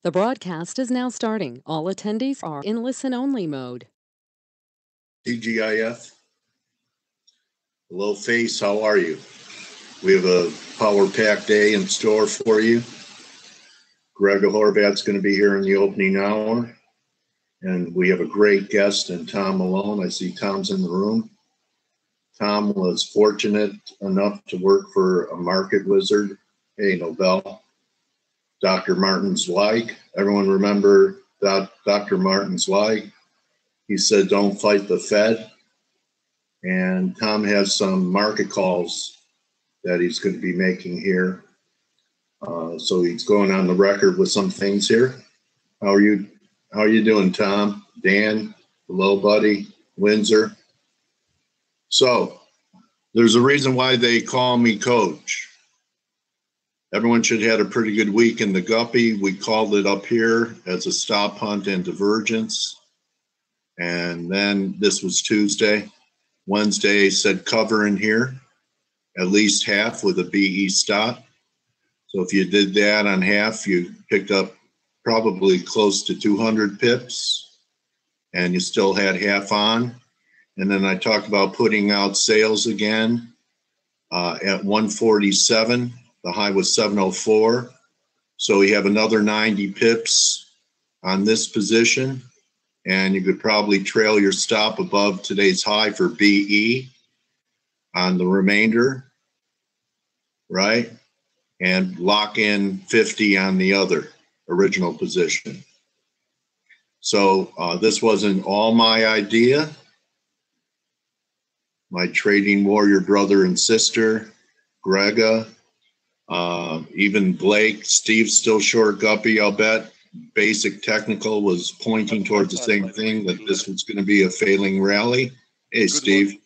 The broadcast is now starting. All attendees are in listen-only mode. TGIF. Hello, Face. How are you? We have a power-packed day in store for you. Greg Horvat's going to be here in the opening hour. And we have a great guest in Tom Malone. I see Tom's in the room. Tom was fortunate enough to work for a market wizard, hey, Nobel, Dr. Martin Zweig. Everyone remember that Dr. Martin Zweig? He said, don't fight the Fed. And Tom has some market calls that he's going to be making here. So he's going on the record with some things here. How are you doing, Tom? Dan, hello, buddy. Windsor. So there's a reason why they call me Coach. Everyone should have had a pretty good week in the guppy. We called it up here as a stop hunt and divergence. And then this was Tuesday. Wednesday said cover in here, at least half with a BE stop. So if you did that on half, you picked up probably close to 200 pips and you still had half on. And then I talked about putting out sales again at 147. The high was 704. So we have another 90 pips on this position. And you could probably trail your stop above today's high for BE on the remainder, right? And lock in 50 on the other original position. So this wasn't all my idea. My trading warrior brother and sister, Grega, even Blake, Steve's still short guppy, I'll bet. Basic technical was pointing towards the same thing, that this was going to be a failing rally. Hey, good Steve. Morning.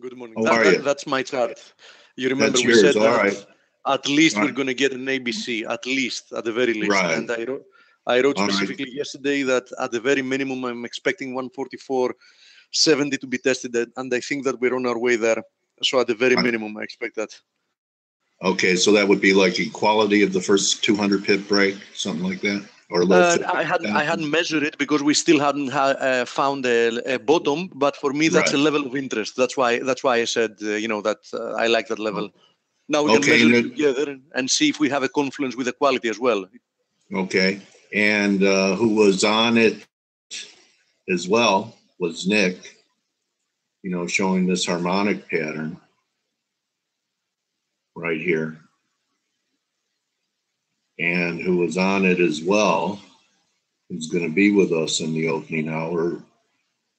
Good morning. How are you? That's my chart. You remember that's we yours. said that right. At least we're going to get an ABC, at least, at the very least. Right. And I wrote specifically yesterday that at the very minimum, I'm expecting 144.70 to be tested. And I think that we're on our way there. So at the very minimum, I expect that. Okay, so that would be like equality of the first 200 pip break, something like that? Or I hadn't measured it because we still hadn't found a bottom. But for me, that's a level of interest. That's why I said that I like that level. Now we can measure it together and see if we have a confluence with the quality as well. Okay, and who was on it as well was Nick. Showing this harmonic pattern right here. And who was on it as well, who's going to be with us in the opening hour.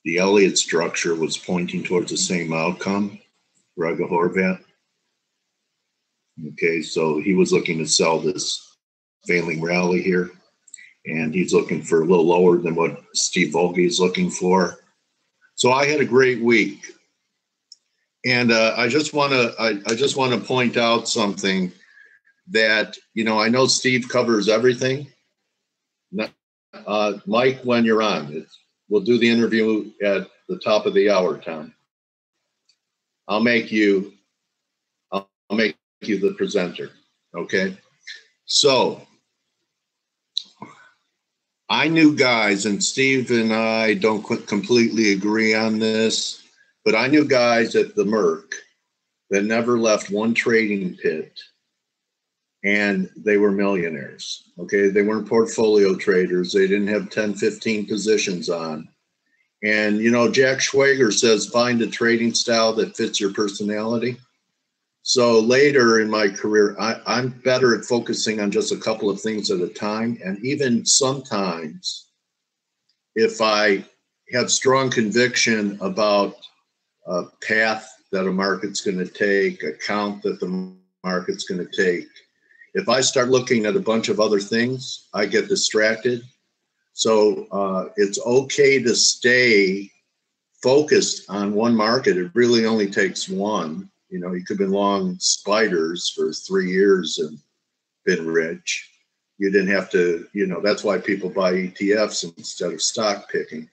The Elliott structure was pointing towards the same outcome, Greg Horvat. Okay, so he was looking to sell this failing rally here, and he's looking for a little lower than what Steve Volge is looking for. So I had a great week, and I just want to point out something. That, I know Steve covers everything. Mike, when you're on, we'll do the interview at the top of the hour, Tom. I'll make you the presenter, okay? So, I knew guys, and Steve and I don't completely agree on this, but I knew guys at the Merc that never left one trading pit. And they were millionaires, okay? They weren't portfolio traders. They didn't have 10, 15 positions on. And, Jack Schwager says, find a trading style that fits your personality. So later in my career, I'm better at focusing on just a couple of things at a time. And even sometimes, if I have strong conviction about a path that a market's going to take, a count that the market's going to take, if I start looking at a bunch of other things, I get distracted. So it's okay to stay focused on one market. It really only takes one. You could have been long spiders for 3 years and been rich. You didn't have to, that's why people buy ETFs instead of stock picking.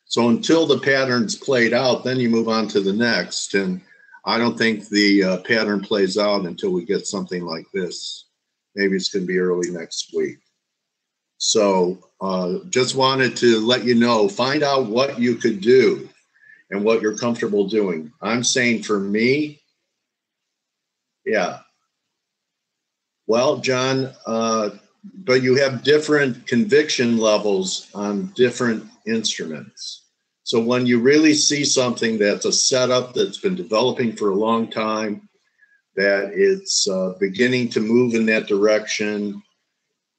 So until the pattern's played out, then you move on to the next. And I don't think the pattern plays out until we get something like this. Maybe it's going to be early next week. So just wanted to let you know, find out what you could do and what you're comfortable doing. I'm saying for me, yeah. Well, John, but you have different conviction levels on different instruments. So when you really see something that's a setup that's been developing for a long time, that it's beginning to move in that direction,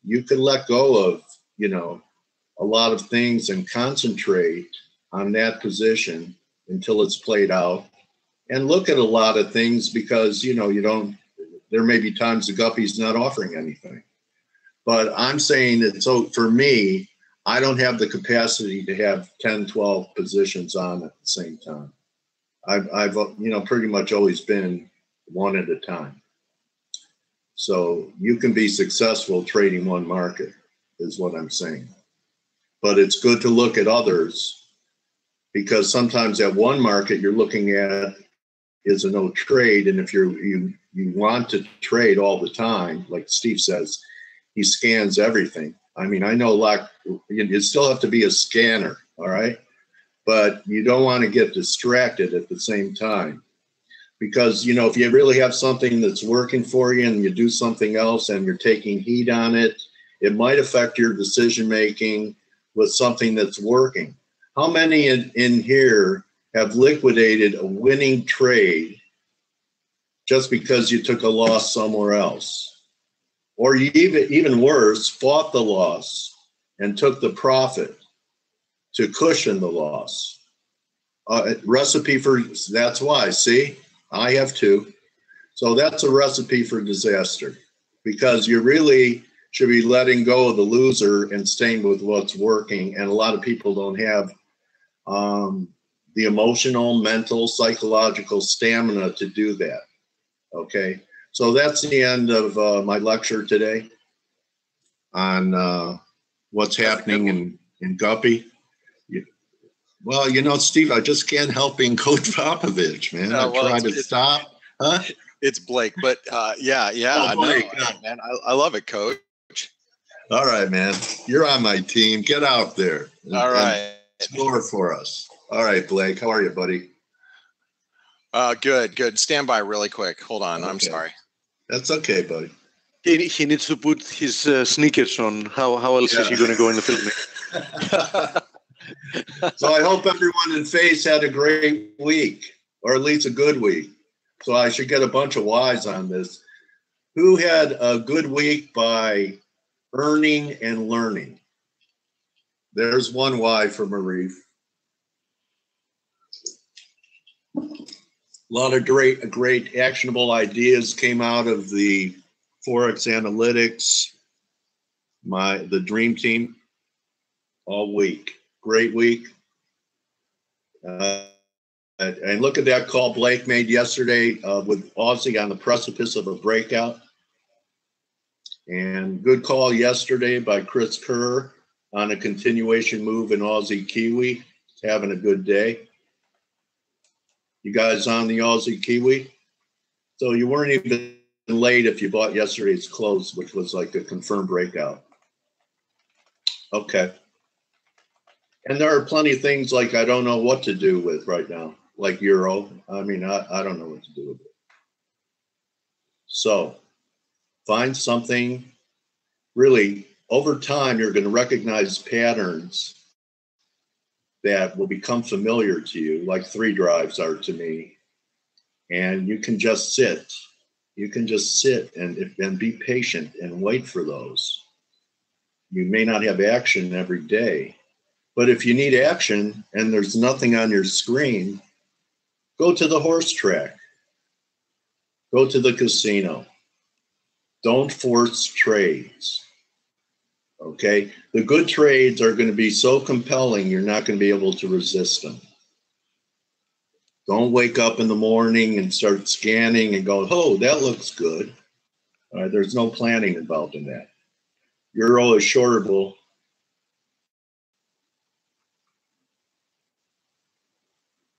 you can let go of, you know, a lot of things and concentrate on that position until it's played out, and look at a lot of things, because, you know, you don't, there may be times the guppy's not offering anything. But I'm saying that, so for me, I don't have the capacity to have 10, 12 positions on at the same time. I've you know, pretty much always been one at a time. So you can be successful trading one market, is what I'm saying. But it's good to look at others, because sometimes at one market you're looking at is a no trade. And if you want to trade all the time, like Steve says, he scans everything. I mean, I know you still have to be a scanner, all right? But you don't want to get distracted at the same time. Because, you know, if you really have something that's working for you and you do something else and you're taking heat on it, it might affect your decision-making with something that's working. How many in here have liquidated a winning trade just because you took a loss somewhere else? Or you even worse, fought the loss and took the profit to cushion the loss. Recipe for, that's why, see, I have two. So that's a recipe for disaster, because you really should be letting go of the loser and staying with what's working. And a lot of people don't have the emotional, mental, psychological stamina to do that. Okay. So that's the end of my lecture today on what's happening in Guppy. Well, you know, Steve, I just can't help being Coach Popovich, man. I try to stop. Huh? It's Blake, but yeah. Oh, Blake, no, man, I love it, Coach. All right, man. You're on my team. Get out there. All right. And score for us. All right, Blake. How are you, buddy? Good. Stand by really quick. Hold on. Okay. I'm sorry. That's okay, buddy. He needs to put his sneakers on. How else is he going to go in the filming? So I hope everyone in FaCe had a great week, or at least a good week. So I should get a bunch of Ys on this. Who had a good week by earning and learning? There's one Y for Marif. A lot of great actionable ideas came out of the ForexAnalytix, the dream team, all week. Great week. And look at that call Blake made yesterday with Aussie on the precipice of a breakout. And good call yesterday by Chris Kerr on a continuation move in Aussie Kiwi. He's having a good day. You guys on the Aussie Kiwi? So you weren't even late if you bought yesterday's close, which was like a confirmed breakout. Okay. And there are plenty of things like I don't know what to do with right now, like Euro. I mean, I don't know what to do with it. So find something. Really, over time, you're going to recognize patterns that will become familiar to you, like 3 drives are to me. And you can just sit. You can just sit and be patient and wait for those. You may not have action every day, but if you need action and there's nothing on your screen, go to the horse track. Go to the casino. Don't force trades. Okay? The good trades are going to be so compelling, you're not going to be able to resist them. Don't wake up in the morning and start scanning and go, oh, that looks good. All right, there's no planning involved in that. Euro is shortable.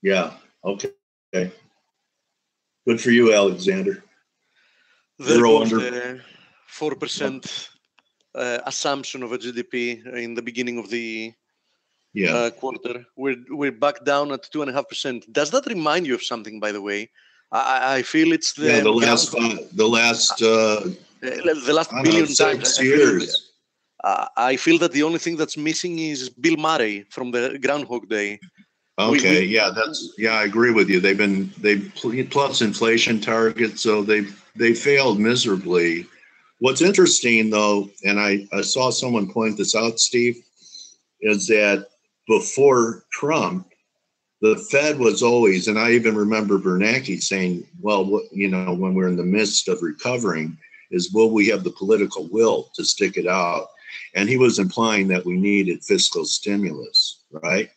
Yeah, okay. Good for you, Alexander. There goes 4% assumption of a GDP in the beginning of the quarter. We're back down at 2.5%. Does that remind you of something, by the way? I feel it's the last billion times. 6 years. I feel that the only thing that's missing is Bill Murray from the Groundhog Day. Okay, I agree with you. They plus inflation targets, so they failed miserably. What's interesting though, and I saw someone point this out, Steve, is that before Trump, the Fed was always, and I even remember Bernanke saying, well, when we're in the midst of recovering, is will we have the political will to stick it out? And he was implying that we needed fiscal stimulus, right?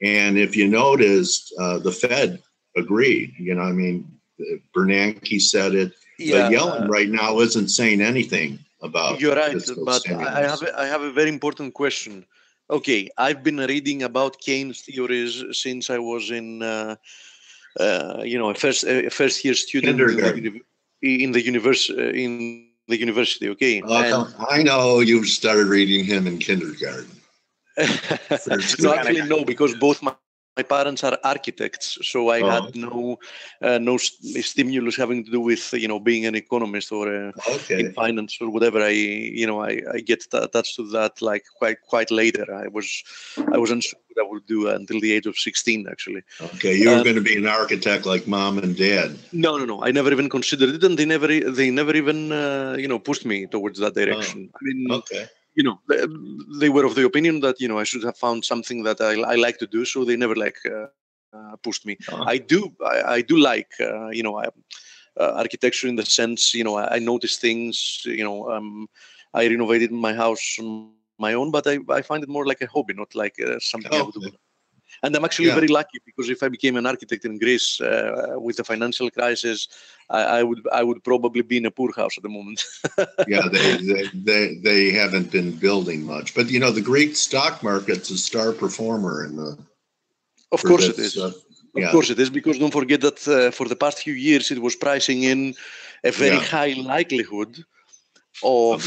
And if you noticed, the Fed agreed. Bernanke said it, but Yellen right now isn't saying anything about. You're right, but I have a very important question. Okay, I've been reading about Keynes theories since I was in, a first year student in the university. Okay, I know you started reading him in kindergarten. No, actually, no, because both my parents are architects, so I had no stimulus having to do with being an economist or in finance or whatever. I get attached to that like quite later. I wasn't sure what I would do until the age of 16, actually. Okay, you were going to be an architect like mom and dad. No. I never even considered it, and they never even pushed me towards that direction. I mean, they were of the opinion that I should have found something that I like to do, so they never pushed me. I do like architecture in the sense I notice things. I renovated my house on my own, but I find it more like a hobby, not like something I would do. And I'm actually very lucky, because if I became an architect in Greece with the financial crisis, I would probably be in a poor house at the moment. they haven't been building much, but the Greek stock market's a star performer in the. Of course it is. Of course it is, because don't forget that for the past few years it was pricing in a very high likelihood of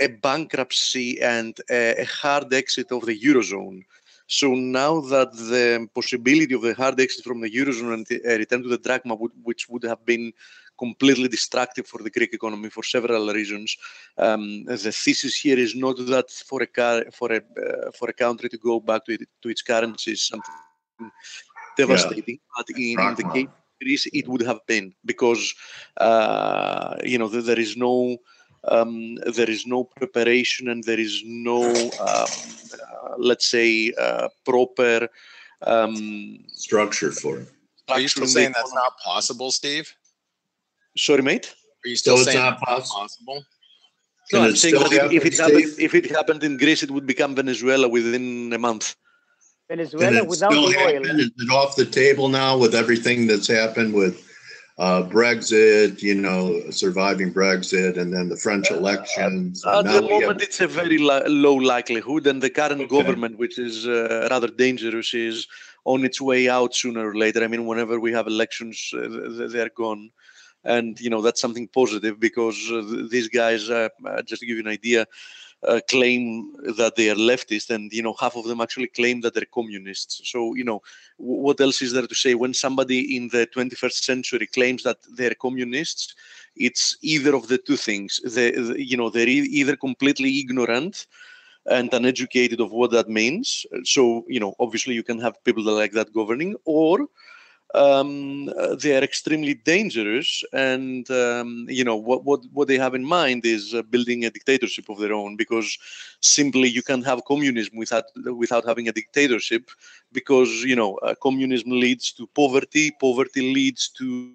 a bankruptcy and a hard exit of the Eurozone. So now that the possibility of a hard exit from the Eurozone and a return to the drachma, which would have been completely destructive for the Greek economy for several reasons, the thesis here is not that for a country to go back to its currency is something devastating, but in the case of Greece, it would have been, because there is no preparation, and there is no let's say proper structure for it. Are you still saying that's not possible, Steve? Sorry, mate? Are you still saying it's not possible? No, I'm saying that if it happened in Greece, it would become Venezuela within a month. Venezuela without the oil. Is it off the table now with everything that's happened with Brexit, surviving Brexit, and then the French elections? At the moment, it's a very low likelihood, and the current government, which is rather dangerous, is on its way out sooner or later. I mean, whenever we have elections, they're gone. And, that's something positive, because these guys, just to give you an idea, claim that they are leftist, and half of them actually claim that they're communists. So what else is there to say? When somebody in the 21st century claims that they're communists, it's either of the two things. They're either completely ignorant and uneducated of what that means. So obviously you can have people like that governing, or they are extremely dangerous, and what they have in mind is building a dictatorship of their own, because simply you can't have communism without having a dictatorship, because communism leads to poverty leads to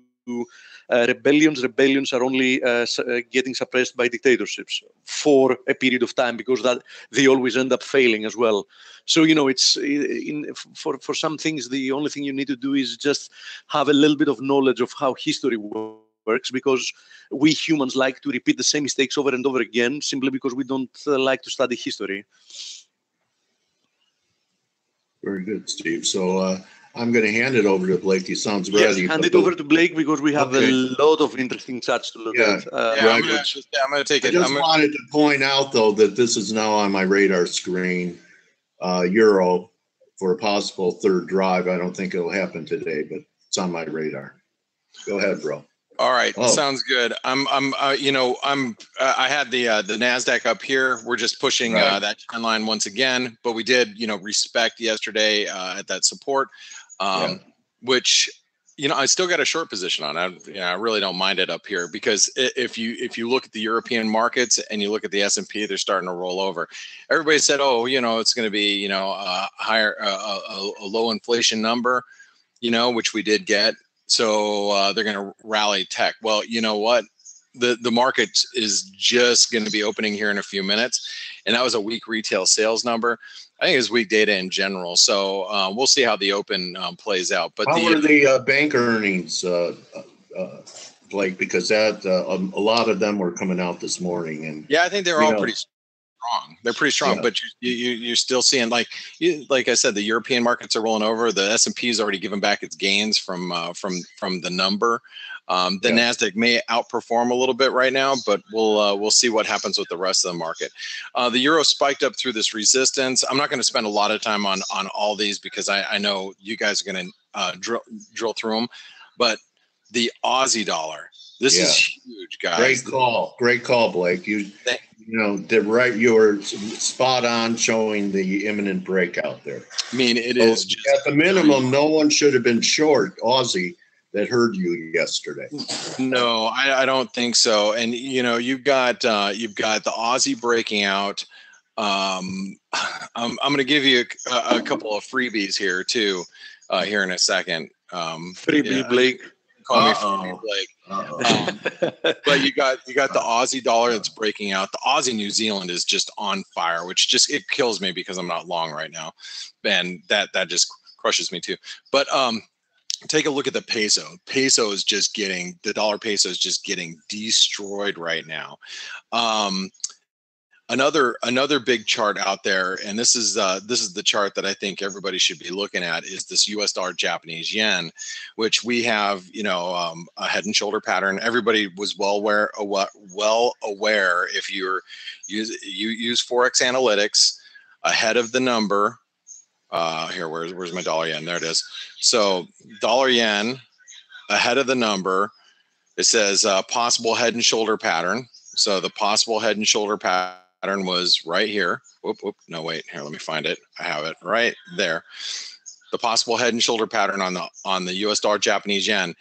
rebellions are only getting suppressed by dictatorships for a period of time, because that they always end up failing as well. So it's for some things, the only thing you need to do is just have a little bit of knowledge of how history works, because we humans like to repeat the same mistakes over and over again, simply because we don't like to study history. Very good, Steve. So I'm going to hand it over to Blake. He sounds Yes, ready. hand it over to Blake because we have Okay. a lot of interesting charts to look at. I'm gonna take it. I just wanted to point out, though, that this is now on my radar screen. Euro for a possible third drive. I don't think it'll happen today, but it's on my radar. Go ahead, bro. All right, sounds good. I had the Nasdaq up here. We're just pushing that trend line once again, but we did, respect yesterday at that support, which, I still got a short position on. I really don't mind it up here because if you look at the European markets and you look at the S&P, they're starting to roll over. Everybody said, it's going to be, a higher, a low inflation number, which we did get. So they're going to rally tech. Well, you know what? The market is just going to be opening here in a few minutes. And that was a weak retail sales number. I think it's weak data in general. So we'll see how the open plays out. But how were the bank earnings, Blake? Because that a lot of them were coming out this morning. And yeah, I think they're all pretty strong. They're pretty strong, but you're still seeing like I said, the European markets are rolling over. The S&P has already given back its gains from the number. The Nasdaq may outperform a little bit right now, but we'll see what happens with the rest of the market. The euro spiked up through this resistance. I'm not going to spend a lot of time on all these because I know you guys are going to drill through them. But the Aussie dollar, this is huge, guys. Great call, Blake. Did right. You were spot on showing the imminent breakout there. I mean, it is just, at the minimum, no one should have been short Aussie that heard you yesterday. No, I don't think so. And you've got the Aussie breaking out. I'm going to give you a couple of freebies here too, here in a second. Freebie Blake. Call me Freebie Blake. But you got the Aussie dollar that's breaking out. The Aussie New Zealand is just on fire, which it kills me because I'm not long right now, and that just crushes me too. But take a look at the peso. The dollar peso is just getting destroyed right now. Another big chart out there, and this is the chart that I think everybody should be looking at, is this U.S. dollar Japanese yen, which we have a head and shoulder pattern. Everybody was well aware if you use ForexAnalytix ahead of the number. Here, where's my dollar yen? There it is. So dollar yen ahead of the number. It says possible head and shoulder pattern. So the possible head and shoulder pattern was right here. No, wait, here, let me find it. I have it right there. The possible head and shoulder pattern on the US dollar Japanese yen.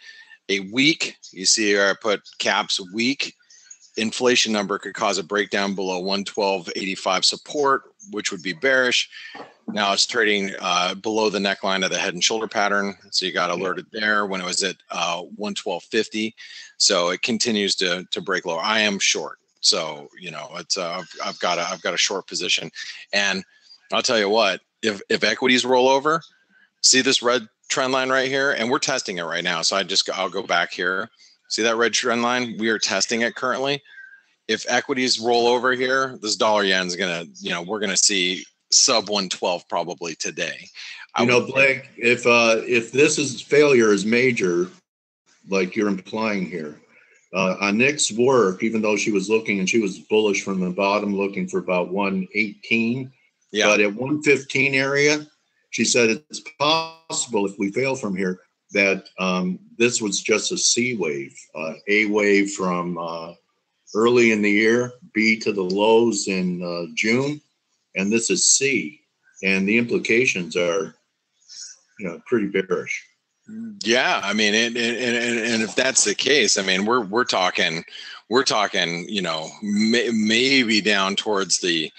A weak, you see here I put caps, weak inflation number could cause a breakdown below 112.85 support, which would be bearish. Now it's trading below the neckline of the head and shoulder pattern. So you got alerted there when it was at 112.50. So it continues to break lower. I am short. So, it's I've got a short position, and I'll tell you what, if equities roll over, see this red trend line right here, and we're testing it right now. So I'll go back here. See that red trend line? We are testing it currently. If equities roll over here, this dollar yen is going to, we're going to see sub 112 probably today. Blake, if this failure is major, like you're implying here, on Nick's work, even though she was looking and she was bullish from the bottom, looking for about 118, but at 115 area, she said it's possible if we fail from here that this was just a C wave, A wave from early in the year, B to the lows in June, and this is C, and the implications are, pretty bearish. Yeah, I mean, and if that's the case, I mean, we're talking, maybe down towards the,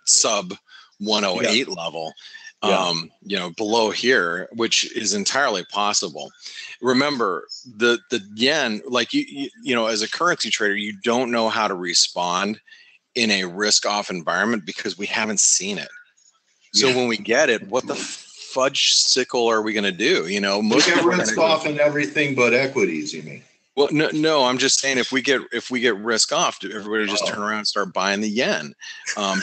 sub 108 level, below here, which is entirely possible. Remember, the yen, like you as a currency trader, you don't know how to respond in a risk-off environment because we haven't seen it. So when we get it, what the fudge sickle are we going to do? Most people risk off in everything but equities, you mean? Well, no, I'm just saying if we get risk off, everybody just turn around and start buying the yen,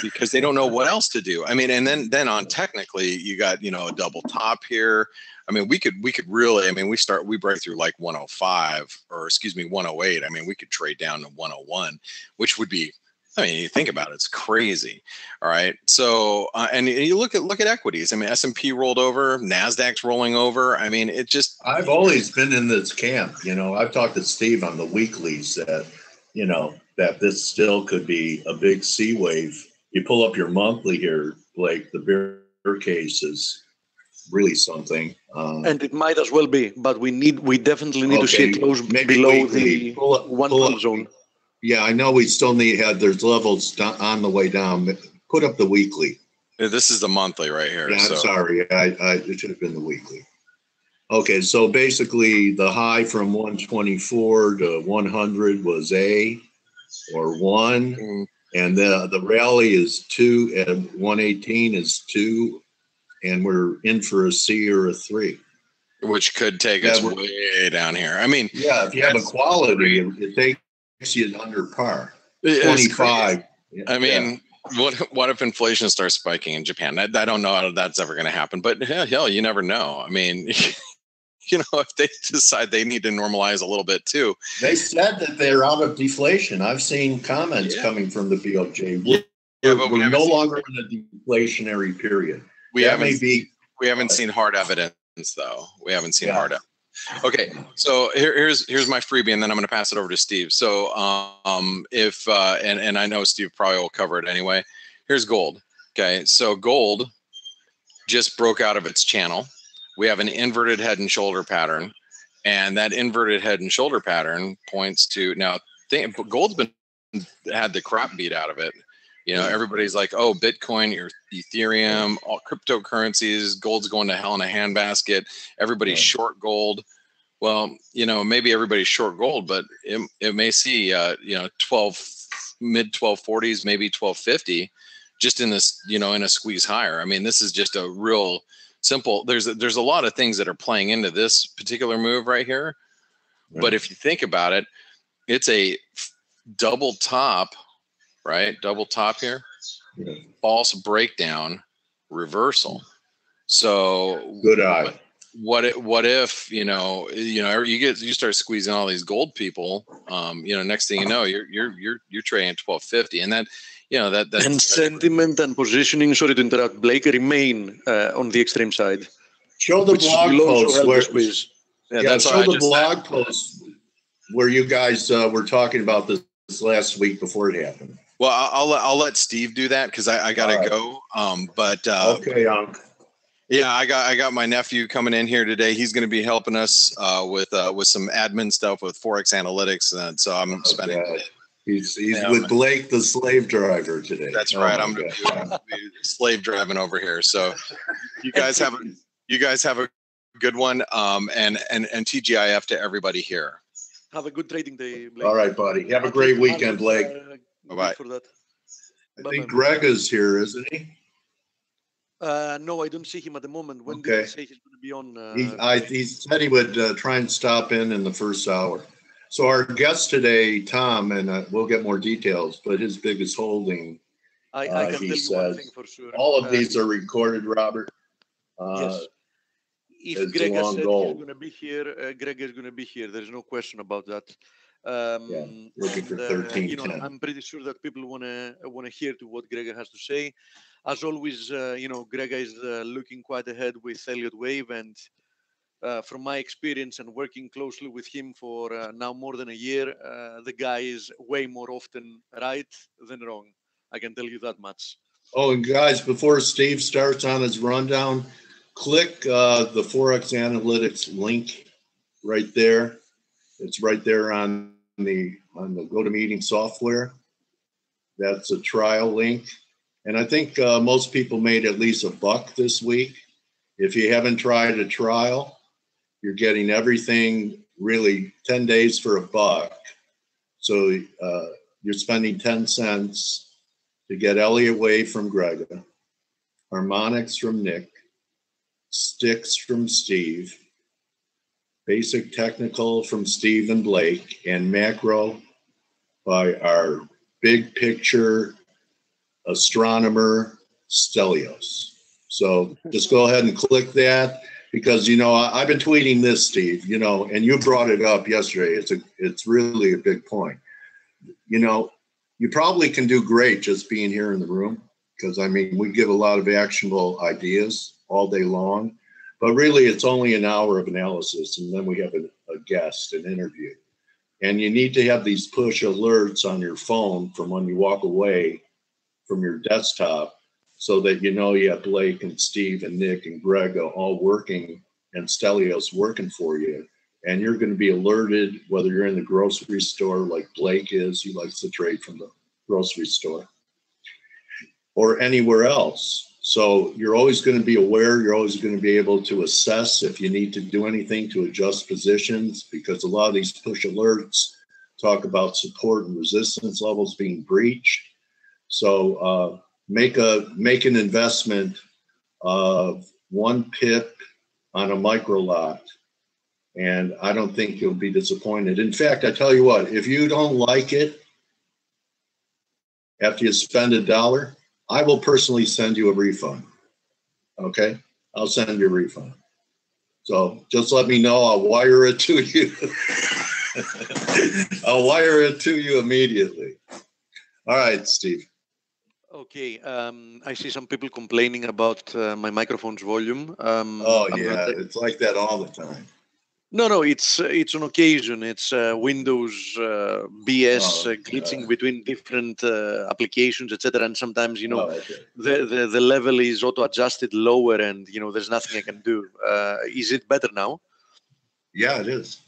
because they don't know what else to do. I mean, and then on technically, you got a double top here. I mean, we could really. I mean, we break through like 105 or 108. I mean, we could trade down to 101, which would be. I mean, you think about it, it's crazy. All right. So, and you look at equities. I mean, S&P rolled over, NASDAQ's rolling over. I mean, it just. I've always been in this camp. I've talked to Steve on the weeklies that, that this still could be a big C wave. You pull up your monthly here, Blake, the bear case is really something. And it might as well be, but we definitely need to see it close below the 112 zone. Yeah, I know we still there's levels on the way down. Put up the weekly. This is the monthly right here. Yeah, I'm sorry. It should have been the weekly. Okay, so basically the high from 124 to 100 was A or 1, and the rally is 2, and 118 is 2, and we're in for a C or a 3. Which could take us way down here. I mean, yeah, if you have a quality, it takes you under par. 25. I mean, what if inflation starts spiking in Japan? I don't know how that's ever going to happen, but hell, you never know. I mean, if they decide they need to normalize a little bit too. They said that they're out of deflation. I've seen comments coming from the BOJ. We're no longer in a deflationary period. We haven't seen hard evidence though. We haven't seen hard evidence. Okay, so here's my freebie, and then I'm going to pass it over to Steve. So if and I know Steve probably will cover it anyway. Here's gold. Okay, so gold just broke out of its channel. We have an inverted head and shoulder pattern, and that inverted head and shoulder pattern points to gold's had the crap beat out of it. Everybody's like, oh, Bitcoin, Ethereum, all cryptocurrencies, gold's going to hell in a handbasket. Everybody's short gold. Well, maybe everybody's short gold, but it may see, mid 1240s, maybe 1250, just in this, in a squeeze higher. I mean, this is just a real simple. There's a lot of things that are playing into this particular move right here. Right. But if you think about it, it's a double top. Right, double top here, false breakdown, reversal. So good eye. What if you start squeezing all these gold people? Next thing you know, you're trading at 1250, and that and sentiment and positioning. Sorry to interrupt, Blake. Remain on the extreme side. Show the blog post where show the blog post where you guys were talking about this last week before it happened. Well, I'll let Steve do that because I gotta go. Okay, yeah, I got my nephew coming in here today. He's going to be helping us with some admin stuff with ForexAnalytix, and so I'm spending. He's with Blake, the slave driver today. That's right. I'm slave driving over here. So you guys have a good one. And TGIF to everybody here. Have a good trading day, Blake. All right, buddy. Have a great weekend, Blake. Bye-bye. I think Greg is here, isn't he? No, I don't see him at the moment. When did he say he's going to be on? He said he would try and stop in the first hour. So our guest today, Tom, and we'll get more details, but his biggest holding, I can tell you one thing for sure. All of these are recorded, Robert. Yes. If Greg has said he's going to be here, Greg is going to be here. There's no question about that. Looking for 1310. I'm pretty sure that people want to hear to what Greg has to say. As always, Greg is looking quite ahead with Elliott Wave, and from my experience and working closely with him for now more than a year, the guy is way more often right than wrong. I can tell you that much. Oh, and guys, before Steve starts on his rundown, click the ForexAnalytix link right there. It's right there on the GoToMeeting software. That's a trial link. And I think most people made at least $1 this week. If you haven't tried a trial, you're getting everything really 10 days for $1. So you're spending 10 cents to get Elliott Wave from Grega, harmonics from Nick, sticks from Steve, basic technical from Steve and Blake, and macro by our big picture astronomer, Stelios. So just go ahead and click that, because, you know, I've been tweeting this, Steve, you know, and you brought it up yesterday. It's really a big point. You know, you probably can do great just being here in the room, because, I mean, we give a lot of actionable ideas all day long, but really it's only an hour of analysis, and then we have a guest, an interview. And you need to have these push alerts on your phone from when you walk away from your desktop, so that you know you have Blake and Steve and Nick and Greg all working, and Stelios working for you. And you're going to be alerted whether you're in the grocery store like Blake is, he likes to trade from the grocery store, or anywhere else. So you're always going to be aware, you're always going to be able to assess if you need to do anything to adjust positions, because a lot of these push alerts talk about support and resistance levels being breached. So make an investment of 1 pip on a micro lot, and I don't think you'll be disappointed. In fact, I tell you what, if you don't like it after you spend $1, I will personally send you a refund. Okay, I'll send you a refund. So just let me know. I'll wire it to you. I'll wire it to you immediately. All right, Steve. Okay, I see some people complaining about my microphone's volume. It's like that all the time. No, it's on occasion. It's Windows BS glitching between different applications, etc. And sometimes, you know, the level is auto-adjusted lower, and, you know, there's nothing I can do. Is it better now? Yeah, it is.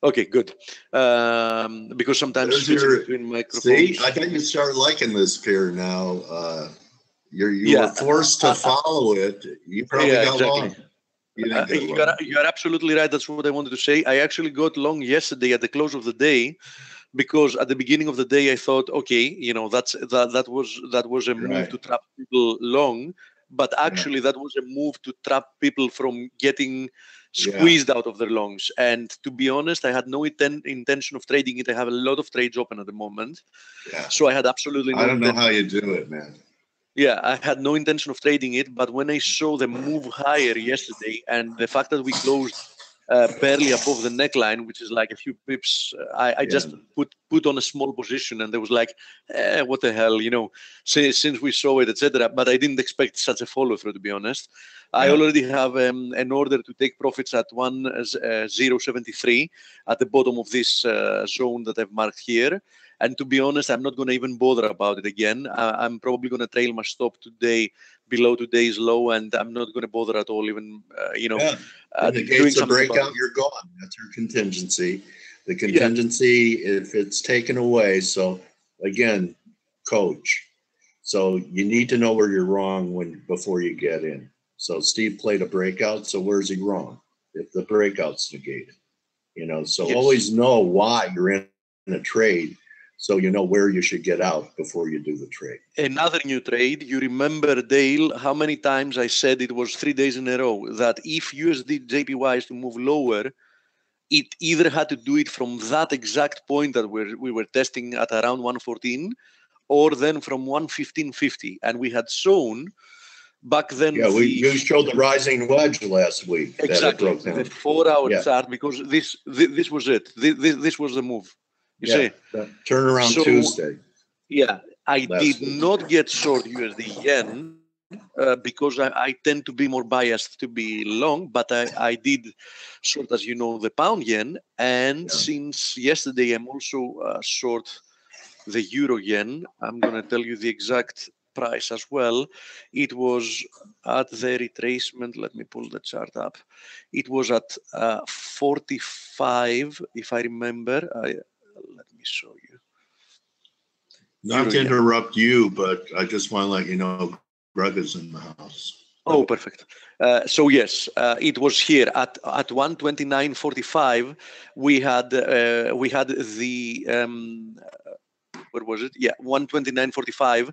Okay, good. Because sometimes switching between microphones. See, I think you start liking this pair now. You were forced to follow it. You probably got long. You are absolutely right. That's what I wanted to say. I actually got long yesterday at the close of the day, because at the beginning of the day I thought, okay, you know, that was a move to trap people long, but actually that was a move to trap people from getting squeezed out of their longs. And to be honest, I had no intention of trading it. I have a lot of trades open at the moment, so I had absolutely no. I don't know how you do it, man. Yeah, I had no intention of trading it, but when I saw the move higher yesterday, and the fact that we closed barely above the neckline, which is like a few pips, I just put on a small position, and there was like, what the hell, you know, since we saw it, etc. But I didn't expect such a follow through, to be honest. I already have an order to take profits at 1,073 at the bottom of this zone that I've marked here. And to be honest, I'm not going to even bother about it again. I'm probably going to trail my stop today below today's low, and I'm not going to bother at all, even, you know. In the case of breakout, you're gone. That's your contingency. The contingency, if it's taken away, so again, coach. So you need to know where you're wrong before you get in. So Steve played a breakout, so where's he wrong? If the breakout's negated, you know, so always know why you're in a trade, so you know where you should get out before you do the trade. Another new trade. You remember, Dale, how many times I said it was 3 days in a row that if USD JPY is to move lower, it either had to do it from that exact point that we were testing at around 114, or then from 115.50. And we had shown back then. Yeah, you showed the rising wedge last week. Exactly, the 4-hour chart, because this was it. This was the move. You see, turnaround Tuesday. Yeah, I did not get short USD yen because I tend to be more biased to be long, but I did short, as you know, the pound yen. And since yesterday, I'm also short the euro yen. I'm going to tell you the exact price as well. It was at the retracement. Let me pull the chart up. It was at 45, if I remember. Let me show you. Not to interrupt you, but I just want to let you know Greg is in the house. Oh, perfect. So yes, it was here at 129.45. We had the where was it? Yeah, 129.45.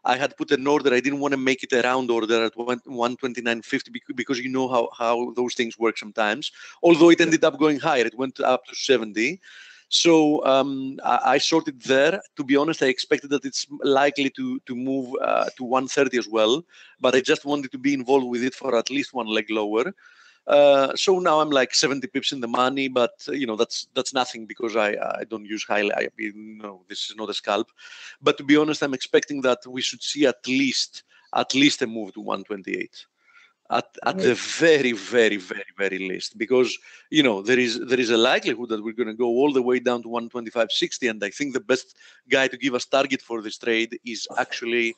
I had put an order. I didn't want to make it a round order at 129.50 because you know how those things work sometimes. Although it ended up going higher, it went up to 70. So I sorted there. To be honest, I expected that it's likely to move to 130 as well, but I just wanted to be involved with it for at least one leg lower. So now I'm like 70 pips in the money, but that's nothing because I don't use highlight. This is not a scalp. But to be honest, I'm expecting that we should see at least a move to 128. At the very, very, very, very least, because there is a likelihood that we're going to go all the way down to 125.60, and I think the best guy to give us target for this trade is actually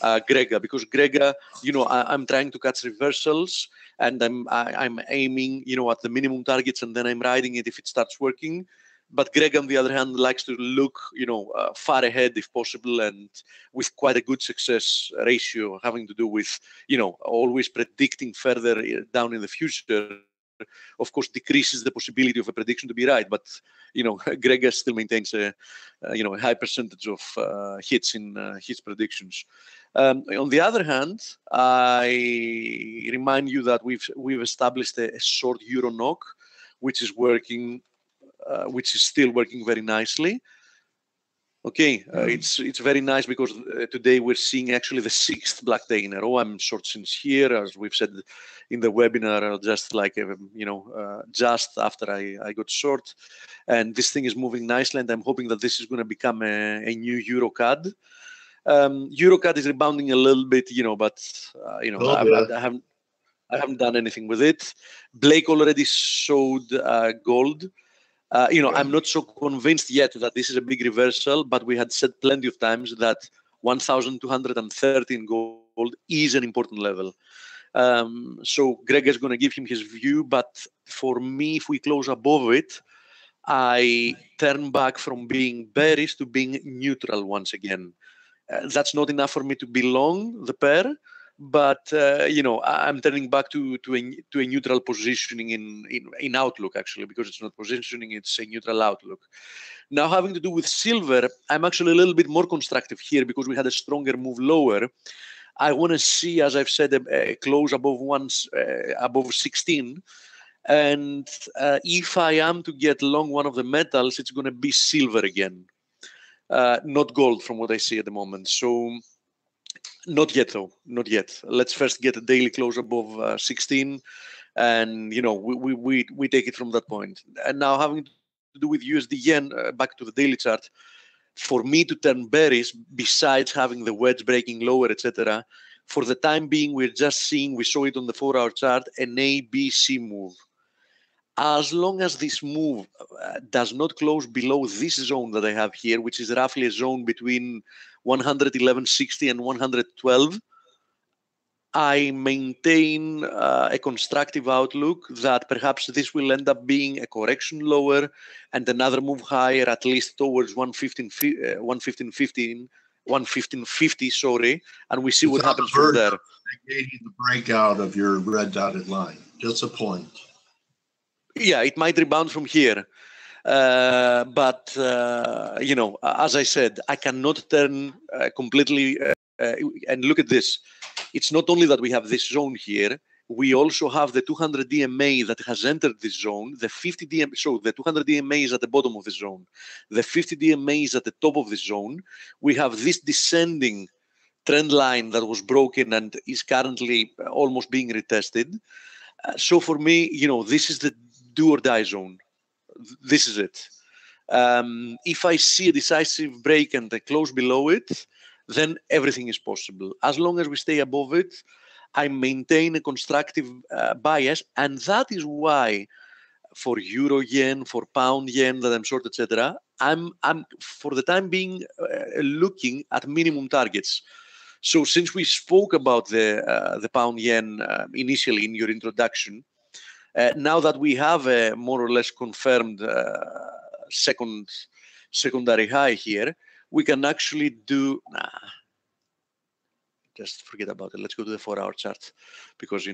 Grega, because Grega, I'm trying to catch reversals, and I'm aiming, at the minimum targets, and then I'm riding it if it starts working. But Greg, on the other hand, likes to look, far ahead if possible, and with quite a good success ratio, having to do with, always predicting further down in the future. Of course, decreases the possibility of a prediction to be right. But Greg still maintains a high percentage of hits in his predictions. On the other hand, I remind you that we've established a short euro knock, which is working. Which is still working very nicely. Okay, it's very nice because today we're seeing actually the 6th black day in a row. I'm short since here, as we've said in the webinar, just like just after I got short, and this thing is moving nicely, and I'm hoping that this is going to become a new EuroCAD. EuroCAD is rebounding a little bit, but I haven't done anything with it. Blake already showed gold. I'm not so convinced yet that this is a big reversal, but we had said plenty of times that 1,230 in gold is an important level. So Greg is going to give him his view, but for me, if we close above it, I turn back from being bearish to being neutral once again. That's not enough for me to be long the pair, but I'm turning back to a neutral positioning in outlook, actually, because it's not positioning, it's a neutral outlook. Now, having to do with silver, I'm actually a little bit more constructive here because we had a stronger move lower. I want to see, as I've said, a close above 16. And if I am to get long one of the metals, it's going to be silver again. Not gold from what I see at the moment. So not yet, though. Not yet. Let's first get a daily close above 16, and we take it from that point. And now, having to do with USD yen, back to the daily chart, for me to turn bearish, besides having the wedge breaking lower, etc., for the time being, we're just seeing, we saw it on the 4-hour chart, an ABC move. As long as this move does not close below this zone that I have here, which is roughly a zone between 111.60 and 112, I maintain a constructive outlook that perhaps this will end up being a correction lower and another move higher, at least towards 115.50, sorry, and we see what happens from there. Negating the breakout of your red dotted line. Just a point. Yeah, it might rebound from here. But as I said, I cannot turn completely. And look at this. It's not only that we have this zone here. We also have the 200 DMA that has entered this zone. The 50 DMA, so the 200 DMA is at the bottom of the zone. The 50 DMA is at the top of the zone. We have this descending trend line that was broken and is currently almost being retested. So for me, this is the do or die zone. This is it. If I see a decisive break and a close below it, then everything is possible. As long as we stay above it, I maintain a constructive bias, and that is why for euro yen, for pound yen that I'm short, etc., I'm for the time being looking at minimum targets. So since we spoke about the pound yen initially in your introduction, now that we have a more or less confirmed secondary high here, we can actually do. Just forget about it. Let's go to the 4-hour chart because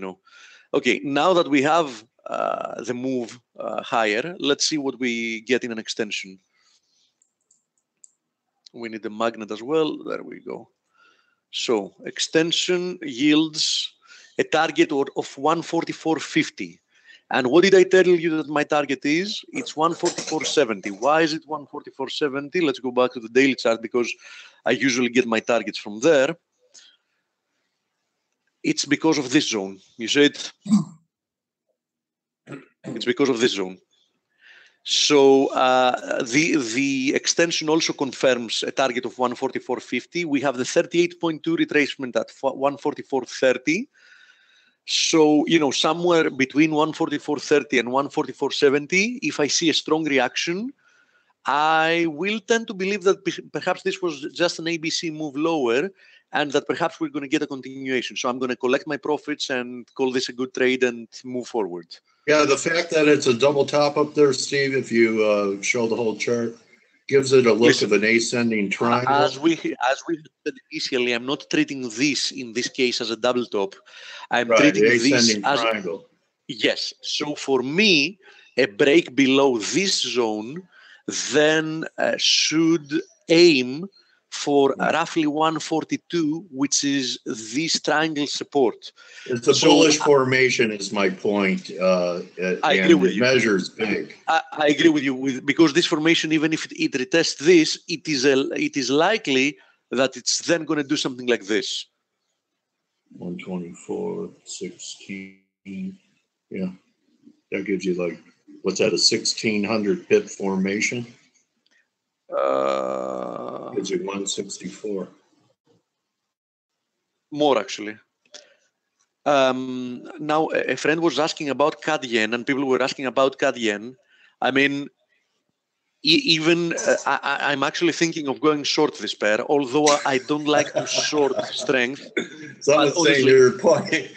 Okay, now that we have the move higher, let's see what we get in an extension. We need the magnet as well. There we go. So extension yields a target of 144.50. And what did I tell you that my target is? It's 144.70. Why is it 144.70? Let's go back to the daily chart because I usually get my targets from there. It's because of this zone. You see it? It's because of this zone. So the extension also confirms a target of 144.50. We have the 38.2 retracement at 144.30. So, you know, somewhere between 144.30 and 144.70, if I see a strong reaction, I will tend to believe that perhaps this was just an ABC move lower and that perhaps we're going to get a continuation. So I'm going to collect my profits and call this a good trade and move forward. Yeah, the fact that it's a double top up there, Steve, if you show the whole chart, gives it a look of an ascending triangle. As we said initially, I'm not treating this in this case as a double top. I'm treating this as triangle. Yes. So for me, a break below this zone then should aim for roughly 142, which is this triangle support. It's a bullish formation, is my point. I agree with you. Measures big. I agree with you because this formation, even if it retests this, it is likely that it's then going to do something like this. 124.16. Yeah, that gives you like, what's that? A 1600 pip formation. Gives you 164. More actually. Now, a friend was asking about CAD yen, and people were asking about CAD yen. I mean, even I'm actually thinking of going short this pair, although I don't like to short strength. Someone's saying your pointer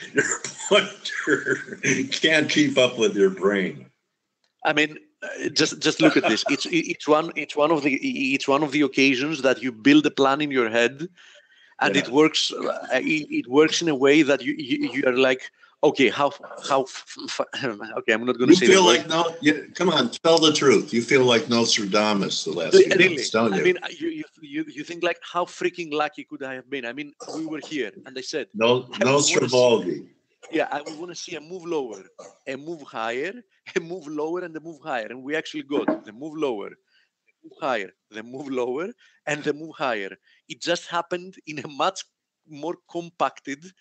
can't keep up with your brain. I mean, just look at this. It's one of the occasions that you build a plan in your head, and it works. It works in a way that you are like, okay, how okay, I'm not going to say. You feel like come on, tell the truth. You feel like Nostradamus the last few months, don't you? I mean, you think like, how freaking lucky could I have been? I mean, we were here, and I said, Nostravaldi. Yeah, I would want to see a move lower, a move higher, a move lower, and a move higher. And we actually got the move lower, the move higher, the move lower, and the move higher. It just happened in a much more compacted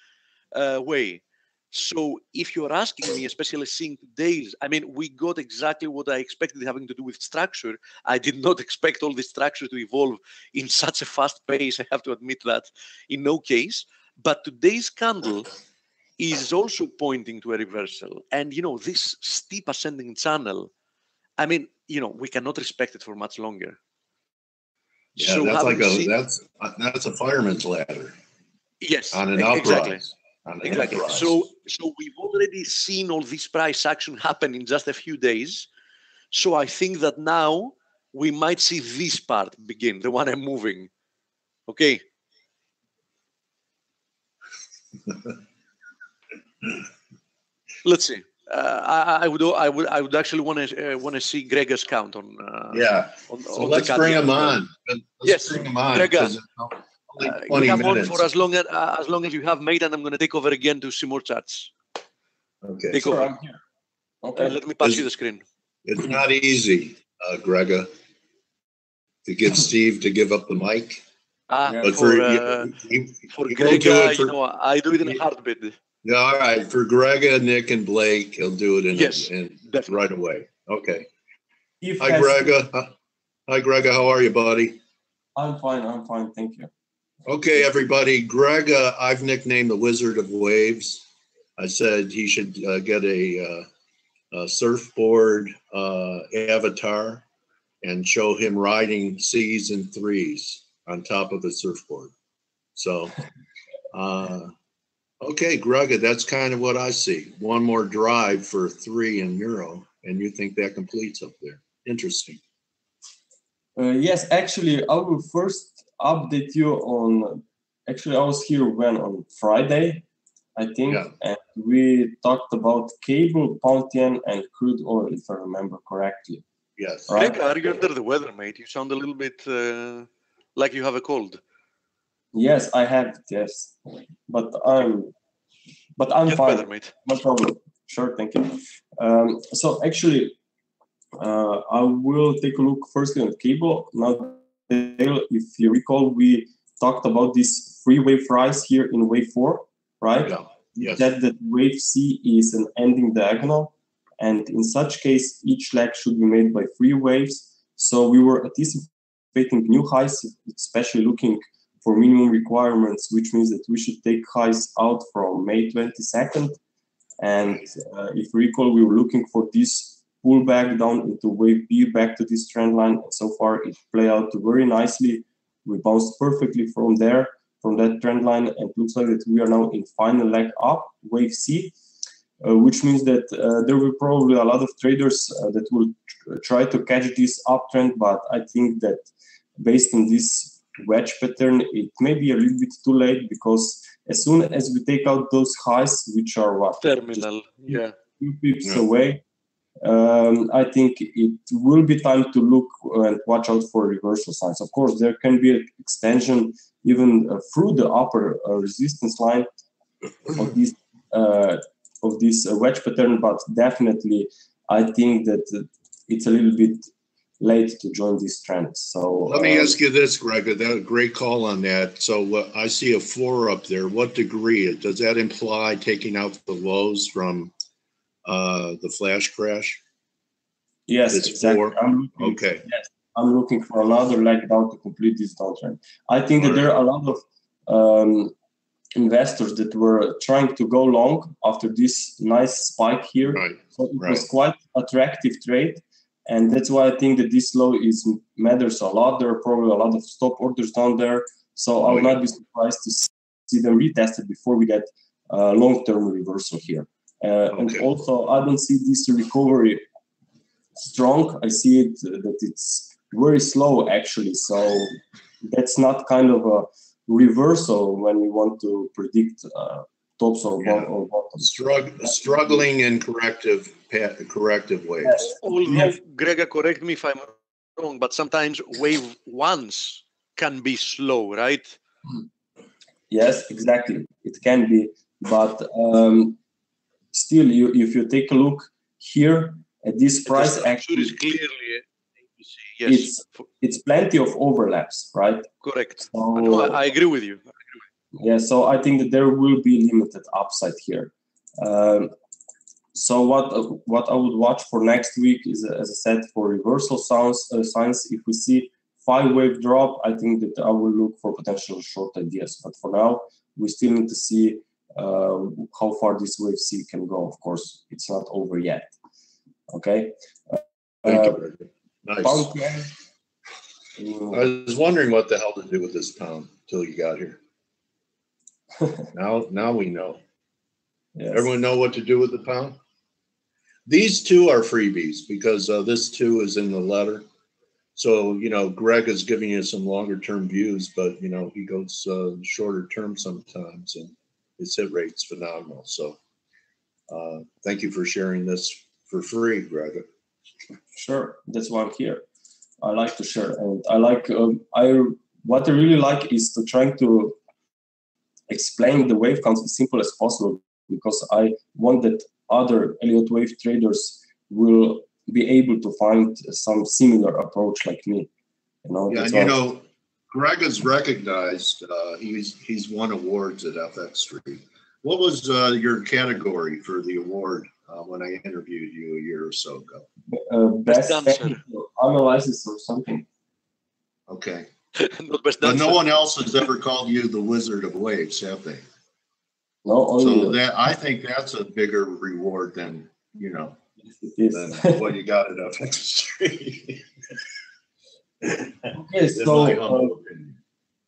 way. So if you're asking me, especially seeing today's, I mean, we got exactly what I expected having to do with structure. I did not expect all this structure to evolve in such a fast pace. I have to admit that in no case. But today's candle is also pointing to a reversal. And, you know, this steep ascending channel, I mean, you know, we cannot respect it for much longer. Yeah, so that's like that's a fireman's ladder. Yes, on an uprise. Exactly. Exactly. So we've already seen all this price action happen in just a few days. So I think that now we might see this part begin, the one I'm moving. Okay. Let's see. I would actually want to see Gregor's count on. So let's bring him on. Yes, bring him on. Gregor. You have on for as long as you have made, and I'm going to take over again to see more charts. Okay. Take over. I'm here. Okay. Let me pass you the screen. It's not easy, Gregor, to get Steve to give up the mic. But for Gregor, you know, I do it in a heartbeat. Yeah, all right. For Gregor, Nick, and Blake, he'll do it in right away. Okay. Hi, Gregor. Hi, Gregor. How are you, buddy? I'm fine. Thank you. Okay, everybody. Greg, I've nicknamed the Wizard of Waves. I said he should get a surfboard avatar and show him riding C's and threes on top of the surfboard. So, okay, Greg, that's kind of what I see. One more drive for 3 in euro, and you think that completes up there. Interesting. Yes, actually, I will first update you on. Actually, I was here on Friday, I think, and we talked about cable, pound yen, and crude oil, if I remember correctly. Yes. Right? Are you under the weather, mate? You sound a little bit like you have a cold. Yes, I have it, yes. But I'm Get fine. better, mate. No problem. Sure, thank you. So actually, I will take a look firstly on cable. Now, if you recall, we talked about this three wave rise here in wave 4, right? Yeah. Yes. That wave C is an ending diagonal, and in such case, each leg should be made by 3 waves. So we were anticipating new highs, especially looking for minimum requirements, which means that we should take highs out from May 22nd. And if you recall, we were looking for this pullback down into wave B back to this trend line. And so far, it played out very nicely. We bounced perfectly from there, from that trend line. And it looks like that we are now in final leg up, wave C, which means that there will probably a lot of traders that will try to catch this uptrend. But I think that based on this wedge pattern, it may be a little bit too late, because as soon as we take out those highs, which are what? Terminal, yeah. Few pips away, I think it will be time to look and watch out for reversal signs. Of course, there can be an extension even through the upper resistance line of this wedge pattern, but definitely I think that it's a little bit late to join this trend. So let me ask you this, Greg. That great call on that. So I see a 4 up there. What degree? Does that imply taking out the lows from the flash crash? Yes, it's exactly. 4. Okay. Yes, I'm looking for another leg down to complete this downtrend. I think that there are a lot of investors that were trying to go long after this nice spike here. Right. So it was quite attractive trade. And that's why I think that this low matters a lot. There are probably a lot of stop orders down there. So I would not be surprised to see them retested before we get long-term reversal here. And also, I don't see this recovery strong. I see it that it's very slow, actually. So that's not kind of a reversal when we want to predict tops or bottoms. Struggling in corrective waves. Yes. Although, Grega, correct me if I'm wrong, but sometimes wave 1s can be slow, right? Yes, exactly. It can be, but still, if you take a look here at this price, actually, is clearly yes, it's plenty of overlaps, right? Correct. So, I agree with you. Yeah, so I think that there will be limited upside here. So what I would watch for next week is, as I said, for reversal signs. If we see 5-wave drop, I think that I will look for potential short ideas. But for now, we still need to see how far this wave C can go. Of course, it's not over yet. Okay. Thank you. Nice. Pound yen. I was wondering what the hell to do with this pound until you got here. Now we know. Yes. Everyone know what to do with the pound? These two are freebies because this too is in the letter. So, Greg is giving you some longer term views, but, he goes shorter term sometimes, and his hit rate's phenomenal. So thank you for sharing this for free, Greg. Sure. That's why I'm here. I like to share. And I like, what I really like is to try to explain the wave counts as simple as possible, because I want that other Elliott wave traders will be able to find some similar approach like me. Greg is recognized. He's won awards at FX Street. What was your category for the award when I interviewed you a year or so ago? Best technical analysis or something. Okay. But no one else has ever called you the Wizard of Waves, have they? No, only so I think that's a bigger reward than than what you got at FX Street. Okay, so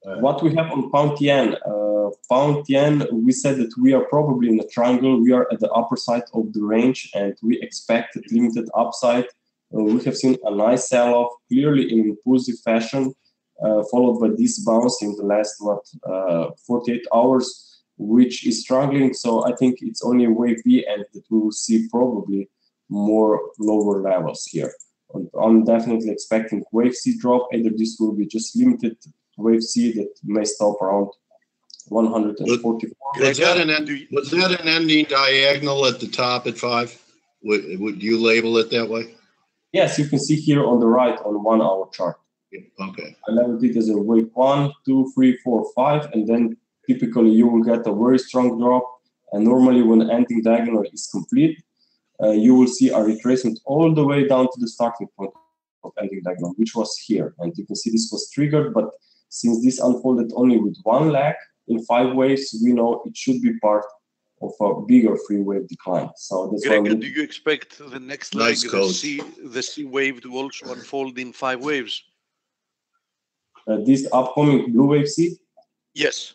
what we have on pound yen? Pound yen, we said that we are probably in a triangle. We are at the upper side of the range, and we expect limited upside. We have seen a nice sell-off, clearly in impulsive fashion, followed by this bounce in the last 48 hours, which is struggling. So I think it's only wave B, and that we will see probably more lower levels here. I'm definitely expecting wave C drop. Either this will be just limited wave C that may stop around 144. Was that an ending diagonal at the top at 5? Would you label it that way? Yes, you can see here on the right on 1 hour chart. Okay. I labeled it as a wave 1, 2, 3, 4, 5, and then typically you will get a very strong drop. And normally when ending diagonal is complete, you will see a retracement all the way down to the starting point of ending diagonal, which was here. And you can see this was triggered, but since this unfolded only with 1 leg in 5 waves, we know it should be part of a bigger 3-wave decline. So that's why. Do you expect the next leg, the C wave, to also unfold in 5 waves? This upcoming blue wave C? Yes.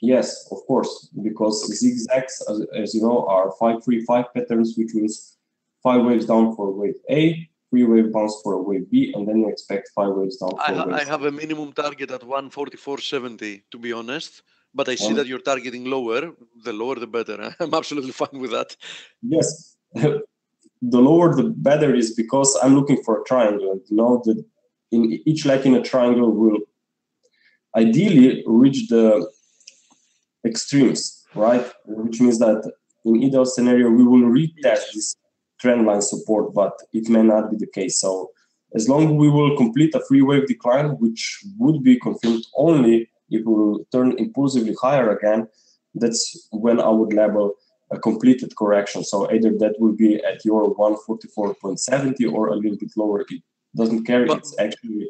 Yes, of course, because zigzags, as you know, are 5-3-5 patterns, which means 5 waves down for wave A, 3 wave bounce for a wave B, and then you expect 5 waves down for wave C. I have a minimum target at 144.70, to be honest, but I see that you're targeting lower. The lower, the better. I'm absolutely fine with that. Yes, the lower, the better is because I'm looking for a triangle. You know, that in each leg in a triangle will ideally reach the extremes, right? Which means that in either scenario, we will retest this trend line support, but it may not be the case. So as long as we will complete a 3-wave decline, which would be confirmed only if we will turn impulsively higher again, that's when I would label a completed correction. So either that will be at your 144.70 or a little bit lower. It doesn't care. It's actually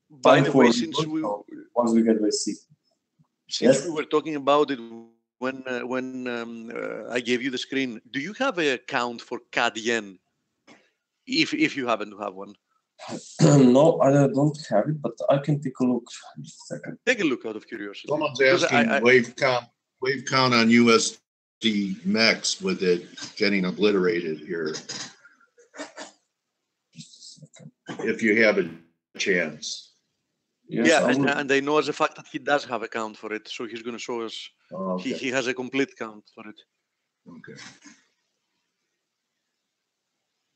by the way, once we get wave C. Since we were talking about it when I gave you the screen, do you have a count for CAD yen? If you happen to have one. No, I don't have it, but I can take a look. Just a second. Take a look out of curiosity. Someone's asking wave count on USD MEX with it getting obliterated here. Just a second. If you have a chance. Yes, yeah, and I know as a fact that he does have a count for it, so he's going to show us. Oh, okay. He has a complete count for it. Okay.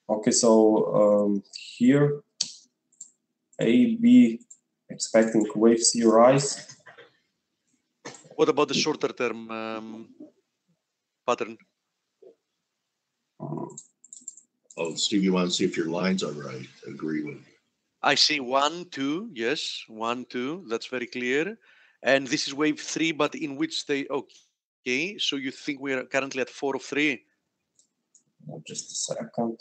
Okay, so here, A, B, expecting wave C rise. What about the shorter term pattern? Oh, Steve, you want to see if your lines are right? Agree with. I see 1, 2, yes, 1, 2. That's very clear. And this is wave 3, but in which state? Okay, so you think we are currently at 4 of 3? Just a second.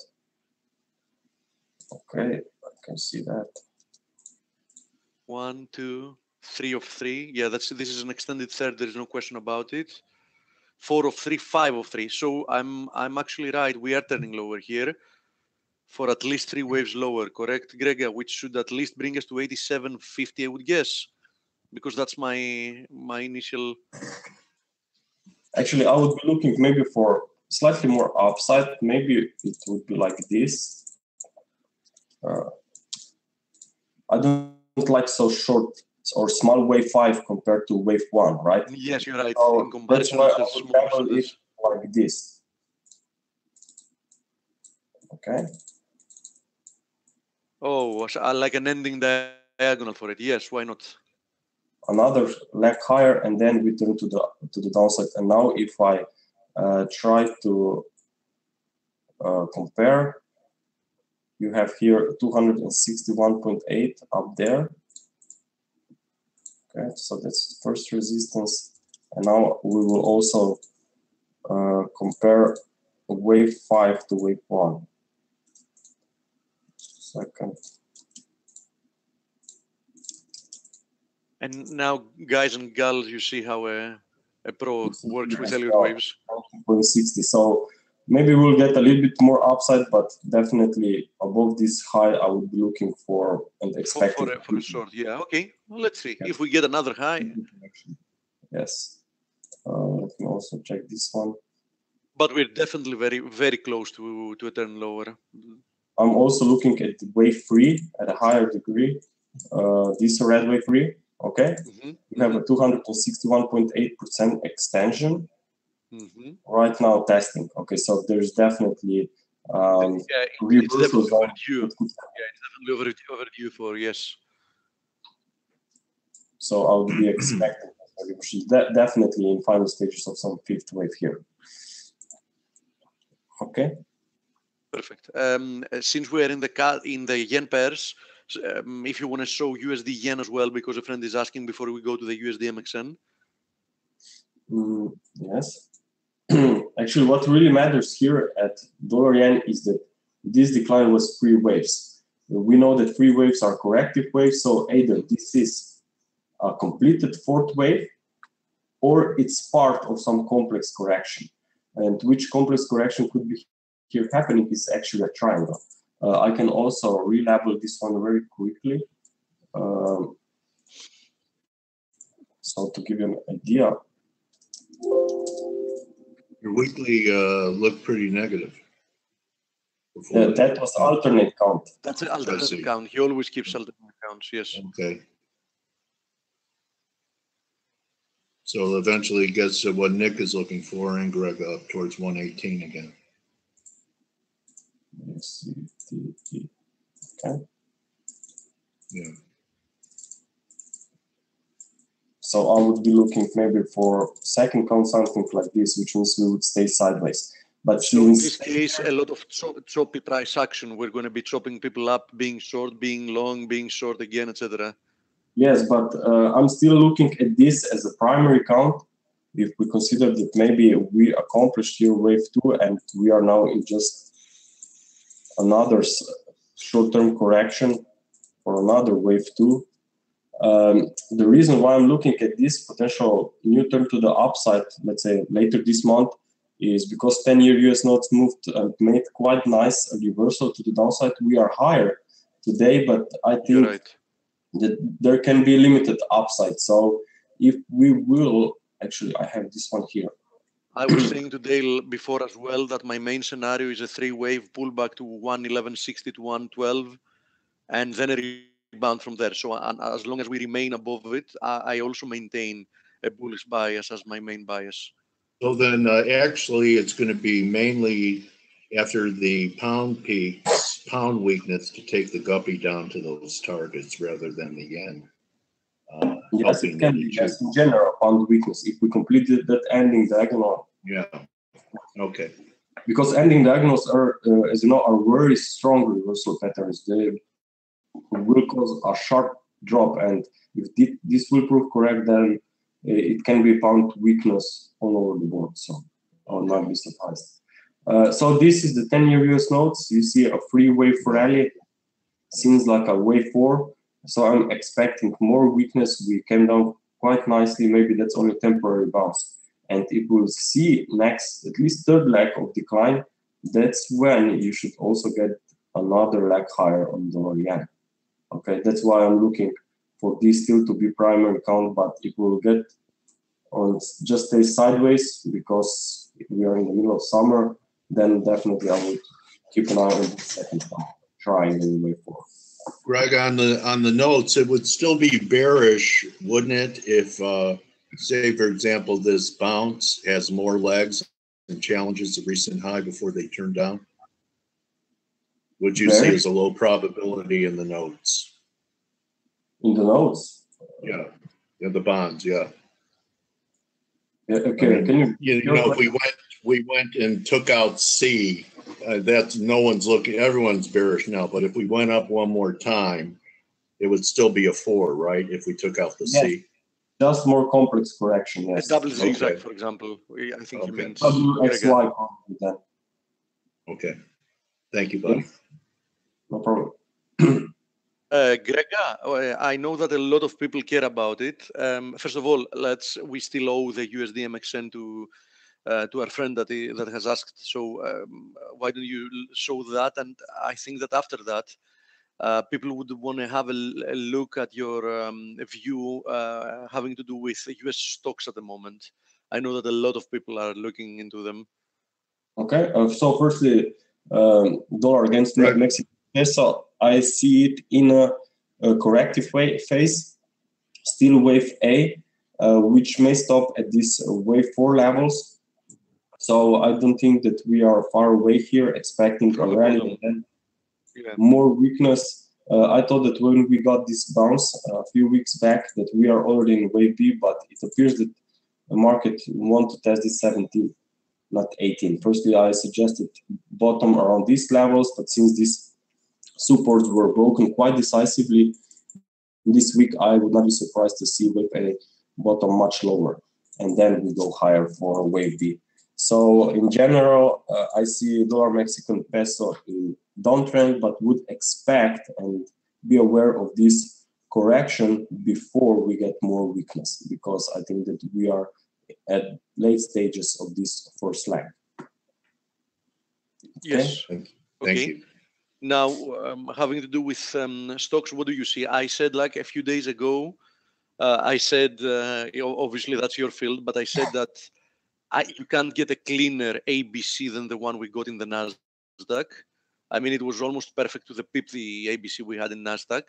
Okay, I can see that. 1, 2, 3 of 3. Yeah, this is an extended third. There is no question about it. 4 of 3, 5 of 3. So I'm actually right. We are turning lower here for at least 3 waves lower, correct, Grega? Which should at least bring us to 87.50, I would guess, because that's my initial. Actually, I would be looking maybe for slightly more upside. Maybe it would be like this. I don't like so short or small wave 5 compared to wave 1, right? Yes, you're right. So in comparison, that's why I would label it like this. Okay. Oh, I like an ending diagonal for it. Yes, why not? Another leg higher, and then we turn to the downside. And now, if I try to compare, you have here 261.8 up there. Okay, so that's the first resistance. And now we will also compare wave 5 to wave 1. Second. And now, guys and gals, you see how a pro works with Elliott waves. 60. So maybe we'll get a little bit more upside, but definitely above this high, I would be looking for and expecting for a short. Yeah, okay. Well, let's see if we get another high. Yes. Let me also check this one. But we're definitely very, very close to a turn lower. I'm also looking at wave 3 at a higher degree. This red wave 3. Okay, we have a 261.8% extension right now testing. Okay, so there's definitely it's definitely overdue. Yeah, it's definitely overdue for yes. So I would be expecting definitely in final stages of some fifth wave here. Okay. Perfect. Since we are in the yen pairs, if you want to show USD yen as well, because a friend is asking before we go to the USD MXN. Yes. Actually, what really matters here at dollar yen is that this decline was 3 waves. We know that 3 waves are corrective waves, so either this is a completed 4th wave or it's part of some complex correction. And which complex correction could be here happening is actually a triangle. I can also relabel this one very quickly. So to give you an idea. Your weekly looked pretty negative. That was alternate count. That's an alternate count. He always keeps alternate counts, yes. Okay. So eventually gets to what Nick is looking for and Greg up towards 118 again. Okay. Yeah. So I would be looking maybe for second count, something like this, which means we would stay sideways. But so in this case, a lot of choppy price action. We're going to be chopping people up, being short, being long, being short again, etc. Yes, but I'm still looking at this as a primary count. If we consider that maybe we accomplished here wave 2 and we are now in just another short-term correction for another wave 2. The reason why I'm looking at this potential new turn to the upside, let's say later this month, is because 10-year US notes moved and made quite nice reversal to the downside. We are higher today, but I think that there can be limited upside. So if we will, actually, I have this one here. I was saying today before as well that my main scenario is a 3-wave pullback to 111.60 to 112, and then a rebound from there. So as long as we remain above it, I also maintain a bullish bias as my main bias. So then actually it's going to be mainly after the pound peaks, pound weakness to take the guppy down to those targets rather than the yen. Yes, it can be just in general pound weakness if we completed that ending diagonal. Yeah. Okay. Because ending diagonals are, as you know, are very strong reversal patterns. They will cause a sharp drop, and if this will prove correct, then it can be pound weakness all over the board. So I'll not be surprised. So this is the 10-year US notes. You see a 3-wave rally. Seems like a wave 4. So I'm expecting more weakness. We came down quite nicely. Maybe that's only temporary bounce. And if we'll see next, at least third leg of decline, that's when you should also get another leg higher on dollar yen. Okay, that's why I'm looking for this still to be primary count, but if we'll get on just stay sideways because we are in the middle of summer, then definitely I would keep an eye on the second count, trying anyway for. Greg, on the notes, it would still be bearish, wouldn't it, if say, for example, this bounce has more legs and challenges the recent high before they turn down? Would you say is a low probability in the notes? In the notes? Yeah, in the bonds, yeah. Yeah, okay, I mean, you know, if we went and took out C, that's no one's looking, everyone's bearish now, but if we went up one more time, it would still be a 4, right? If we took out the C. Just more complex correction, yes. A double zigzag, for example. I think he means XY. Okay. Thank you, buddy. Yes. No problem. Grega, I know that a lot of people care about it. First of all, we still owe the USD MXN to our friend that has asked. So why don't you show that? And I think that after that, people would want to have a look at your view having to do with US stocks at the moment. I know that a lot of people are looking into them. Okay. So firstly, dollar against Mexican peso, I see it in a corrective phase, still wave A, which may stop at this wave 4 levels. So I don't think that we are far away here, expecting a rally and then more weakness. I thought that when we got this bounce a few weeks back that we are already in wave B, but it appears that the market want to test this 17, not 18. Firstly, I suggested bottom around these levels, but since these supports were broken quite decisively this week, I would not be surprised to see wave A bottom much lower, and then we go higher for wave B. So in general, I see dollar Mexican peso in downtrend, but would expect and be aware of this correction before we get more weakness, because I think that we are at late stages of this first leg. Yes. Thank Okay. you. Now, having to do with stocks, what do you see? I said like a few days ago, I said, obviously that's your field, but I said that you can't get a cleaner ABC than the one we got in the NASDAQ. I mean, it was almost perfect to the pip, the ABC we had in NASDAQ.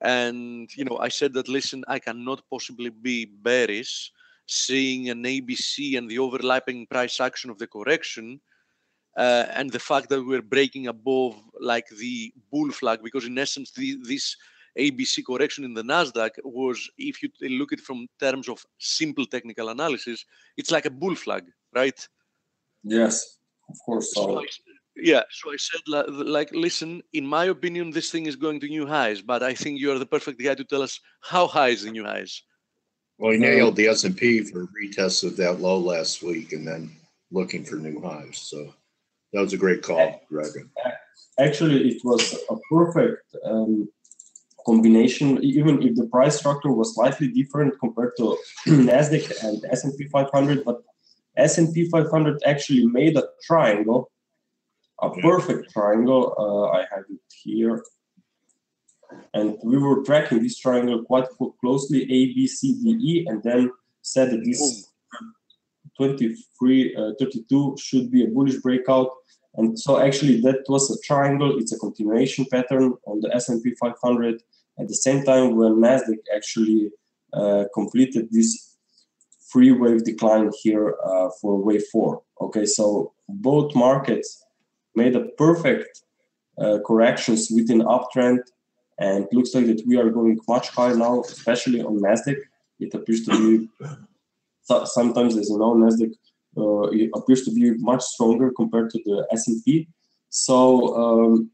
And, I said that, listen, I cannot possibly be bearish seeing an ABC and the overlapping price action of the correction and the fact that we're breaking above like the bull flag, because in essence, this ABC correction in the NASDAQ was, if you look at it from terms of simple technical analysis, it's like a bull flag, right? Yes, of course. So I said, like, listen, in my opinion, this thing is going to new highs, but I think you are the perfect guy to tell us how high is the new highs. Well, he nailed the S&P for retest of that low last week and then looking for new highs. So that was a great call, Greg. Actually, it was a perfect combination, even if the price structure was slightly different compared to NASDAQ and S&P 500, but S&P 500 actually made a triangle, a perfect triangle. I have it here. And we were tracking this triangle quite closely, A, B, C, D, E, and then said that this 32 should be a bullish breakout. And so actually that was a triangle. It's a continuation pattern on the S&P 500. At the same time, when NASDAQ actually completed this free wave decline here for wave 4. Okay, so both markets made a perfect corrections within uptrend, and it looks like that we are going much higher now, especially on NASDAQ. It appears to be, sometimes as you know, NASDAQ it appears to be much stronger compared to the S&P. So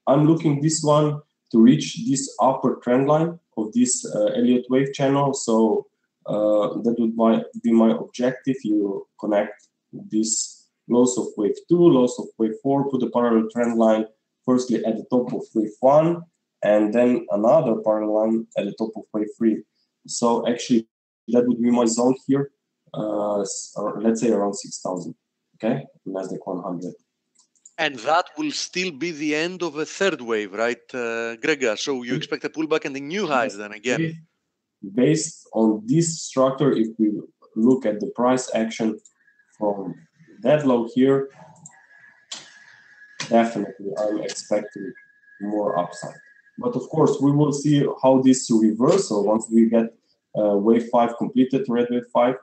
I'm looking this one to reach this upper trend line of this Elliott wave channel. So that would be my objective. You connect this lows of wave 2, lows of wave 4, put a parallel trend line firstly at the top of wave 1, and then another parallel line at the top of wave 3. So actually that would be my zone here, let's say around 6,000, okay, NASDAQ 100. And that will still be the end of a third wave, right, Gregor? So you expect a pullback and a new highs then again? Based on this structure, if we look at the price action from that low here, definitely I'm expecting more upside. But of course, we will see how this reversal, once we get wave 5 completed, red wave 5,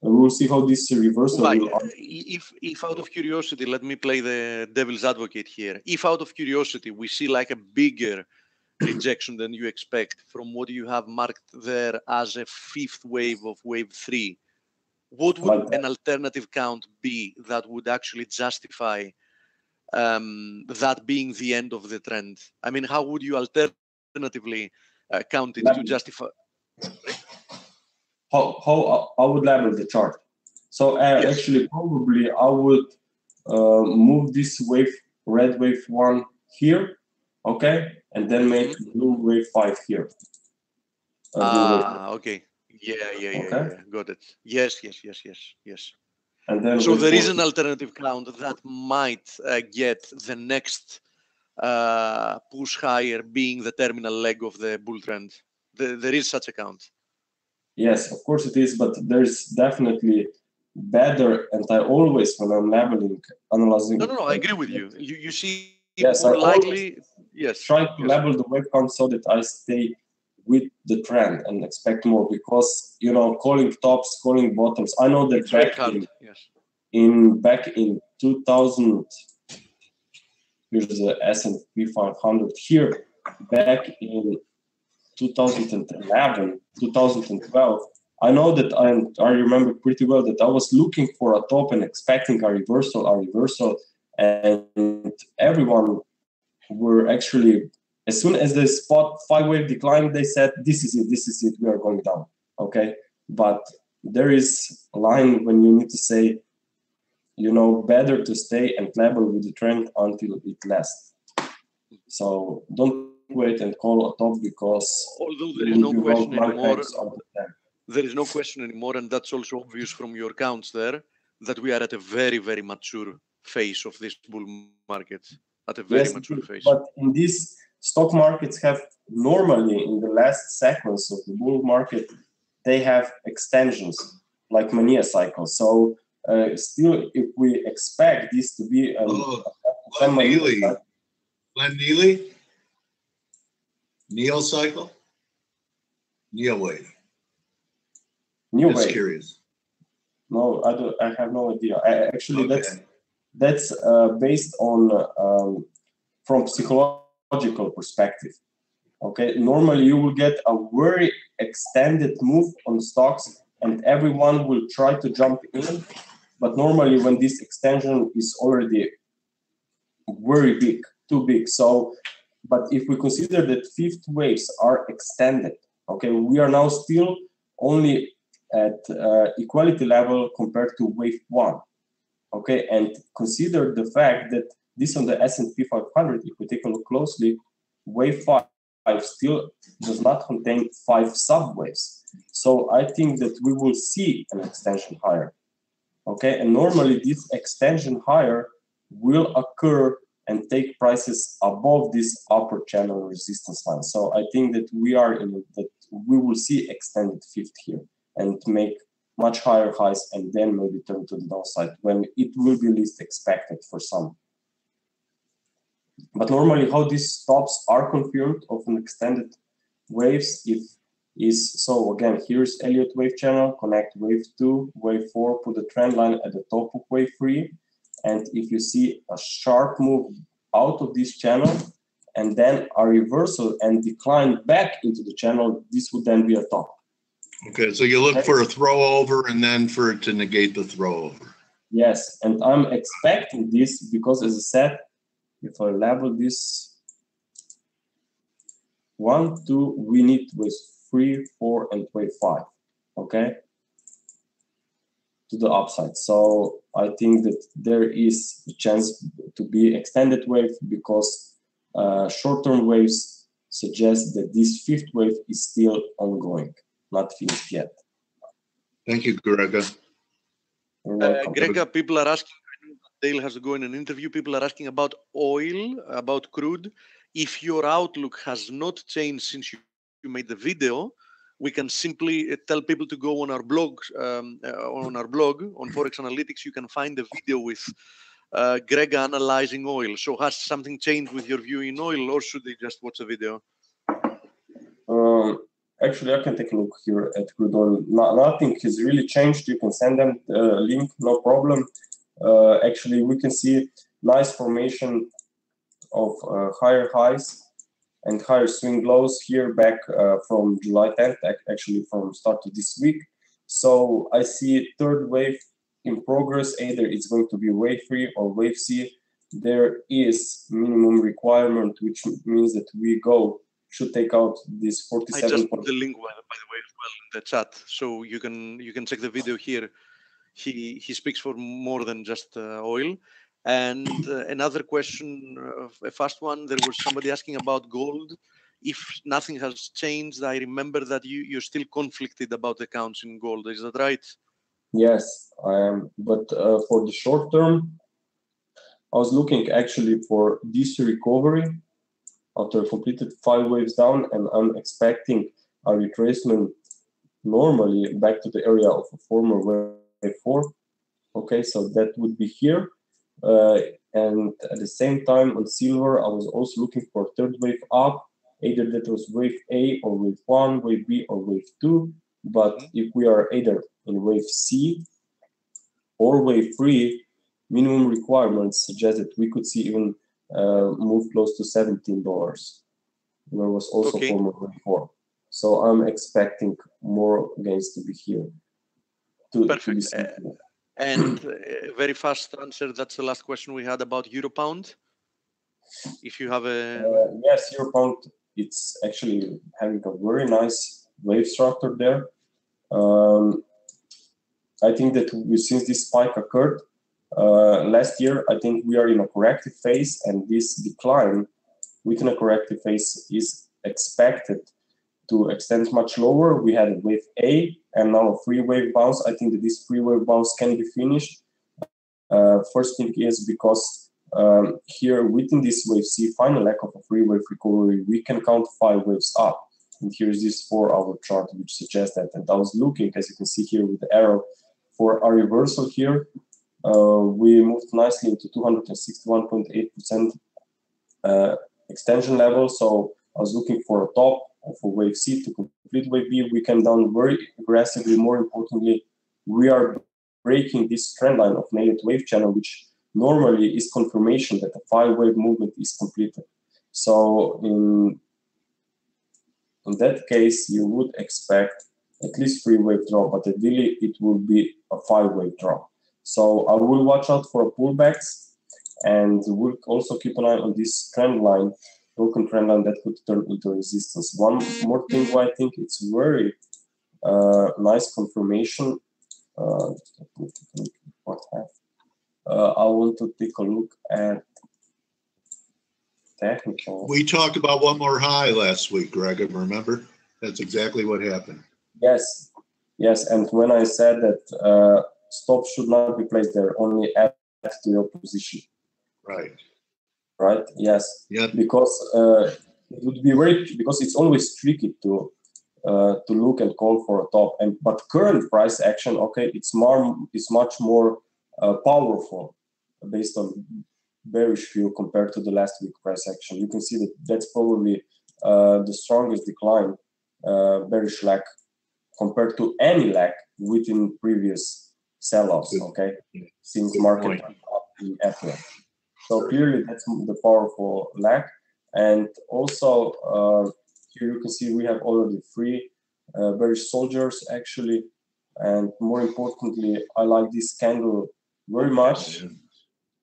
and we'll see how this reversal will... If out of curiosity, let me play the devil's advocate here. If out of curiosity, we see like a bigger rejection than you expect from what you have marked there as a fifth wave of wave 3, what would an alternative count be that would actually justify that being the end of the trend? I mean, how would you alternatively count it to justify? How I would label the chart. So actually, probably I would move this wave, red wave 1 here, okay, and then make blue wave 5 here. Okay. Yeah. Got it. Yes. And then so there is an alternative count that might get the next push higher, being the terminal leg of the bull trend. There is such a count. Yes, of course it is, but there's definitely better, and I always, when I'm analyzing... No, I agree with you. You see, yes, more likely, yes. Try to label the wave count so that I stay with the trend and expect more, because, you know, calling tops, calling bottoms, I know that back in 2000, here's the S&P 500 here, back in 2011, 2012, I know that I remember pretty well that I was looking for a top and expecting a reversal, and everyone were actually, as soon as the spot 5-wave declined, they said, this is it, we are going down, okay? But there is a line when you need to say, you know, better to stay and level with the trend until it lasts. So don't wait and call a top, because although there is no question anymore, there is no question anymore, and that's also obvious from your counts there, that we are at a very, very mature phase of this bull market, at a very mature phase. But in these stock markets have normally, in the last seconds of the bull market, they have extensions like mania cycles. So still, if we expect this to be Glenn Neely? Neo cycle? Neo wave. New Just wave. curious. No, I don't. I have no idea. Actually, that's based on from psychological perspective. Okay, normally you will get a very extended move on stocks, and everyone will try to jump in. But normally, when this extension is already very big, too big. So, but if we consider that fifth waves are extended, okay, we are now still only at equality level compared to wave 1, okay, and consider the fact that this on the S&P 500, if we take a look closely, wave 5 still does not contain 5 subwaves. So I think that we will see an extension higher, okay, and normally this extension higher will occur and take prices above this upper channel resistance line. So I think that we are in that we will see extended fifth here and make much higher highs, and then maybe turn to the downside when it will be least expected for some. But normally how these stops are confirmed of an extended waves is, so again, here's Elliott wave channel, connect wave 2, wave 4, put the trend line at the top of wave 3, and if you see a sharp move out of this channel and then a reversal and decline back into the channel, this would then be a top. Okay, so you look for a throw over and then for it to negate the throw over. Yes, and I'm expecting this because, as I said, if I level this 1, 2, we need wave 3, 4, and wave 5, okay, to the upside. So I think that there is a chance to be extended wave because short-term waves suggest that this fifth wave is still ongoing, not finished yet. Thank you, Grega. Grega, people are asking, Dale has to go in an interview, people are asking about oil, about crude. If your outlook has not changed since you made the video, we can simply tell people to go on our blog, on ForexAnalytix. You can find a video with Grega analyzing oil. So has something changed with your view in oil, or should they just watch the video? Actually, I can take a look here at crude oil. Nothing has really changed. You can send them the link, no problem. Actually, we can see nice formation of higher highs and higher swing lows here back from July 10th, actually from start of this week. So I see third wave in progress. Either it's going to be wave 3 or wave C. There is minimum requirement, which means that we should take out this 47. I just put the link, by the way, as well in the chat, so you can check the video here. He speaks for more than just oil. And another question, a fast one, there was somebody asking about gold. If nothing has changed, I remember that you're still conflicted about the counts in gold. Is that right? Yes, I am. But for the short term, I was looking actually for this recovery after completed 5 waves down, and I'm expecting a retracement normally back to the area of a former wave 4. Okay, so that would be here. And at the same time on silver, I was also looking for third wave up, either that was wave A or wave 1, wave B or wave 2. But if we are either in wave C or wave 3, minimum requirements suggest that we could see even move close to $17. there was also former wave 4. So I'm expecting more gains to be here. Perfect. And very fast answer. That's the last question we had about Euro Pound. If you have a yes, Euro Pound, it's actually having a very nice wave structure there. I think that since this spike occurred last year, I think we are in a corrective phase, and this decline within a corrective phase is expected to extend much lower. We had a wave A and now a free wave bounce. I think that this free wave bounce can be finished. First thing is because here within this wave C, final leg of a free wave recovery, we can count 5 waves up. And here's this 4-hour chart which suggests that. And I was looking, as you can see here with the arrow, for a reversal here. We moved nicely into 261.8% extension level. So I was looking for a top for wave C to complete wave B. We came down very aggressively. More importantly, we are breaking this trend line of nailed wave channel, which normally is confirmation that the 5-wave movement is completed. So in that case, you would expect at least 3-wave drop, but ideally it will be a 5-wave drop. So I will watch out for pullbacks, and we'll also keep an eye on this trend line, broken trend line that could turn into resistance. One more thing why I think it's very nice confirmation. I want to take a look at technical. We talked about one more high last week, Greg, remember? That's exactly what happened. Yes, yes, and when I said that stops should not be placed there, only add to your position. Right. Right, yes. Yep. Because it would be because it's always tricky to look and call for a top. But current price action, okay, it's much more powerful based on bearish view compared to the last week price action. You can see that that's probably the strongest decline, bearish lag compared to any lag within previous sell-offs, okay, since market up in April. So clearly that's the powerful lag. And also here you can see we have already 3 bearish soldiers actually. And more importantly, I like this candle very much.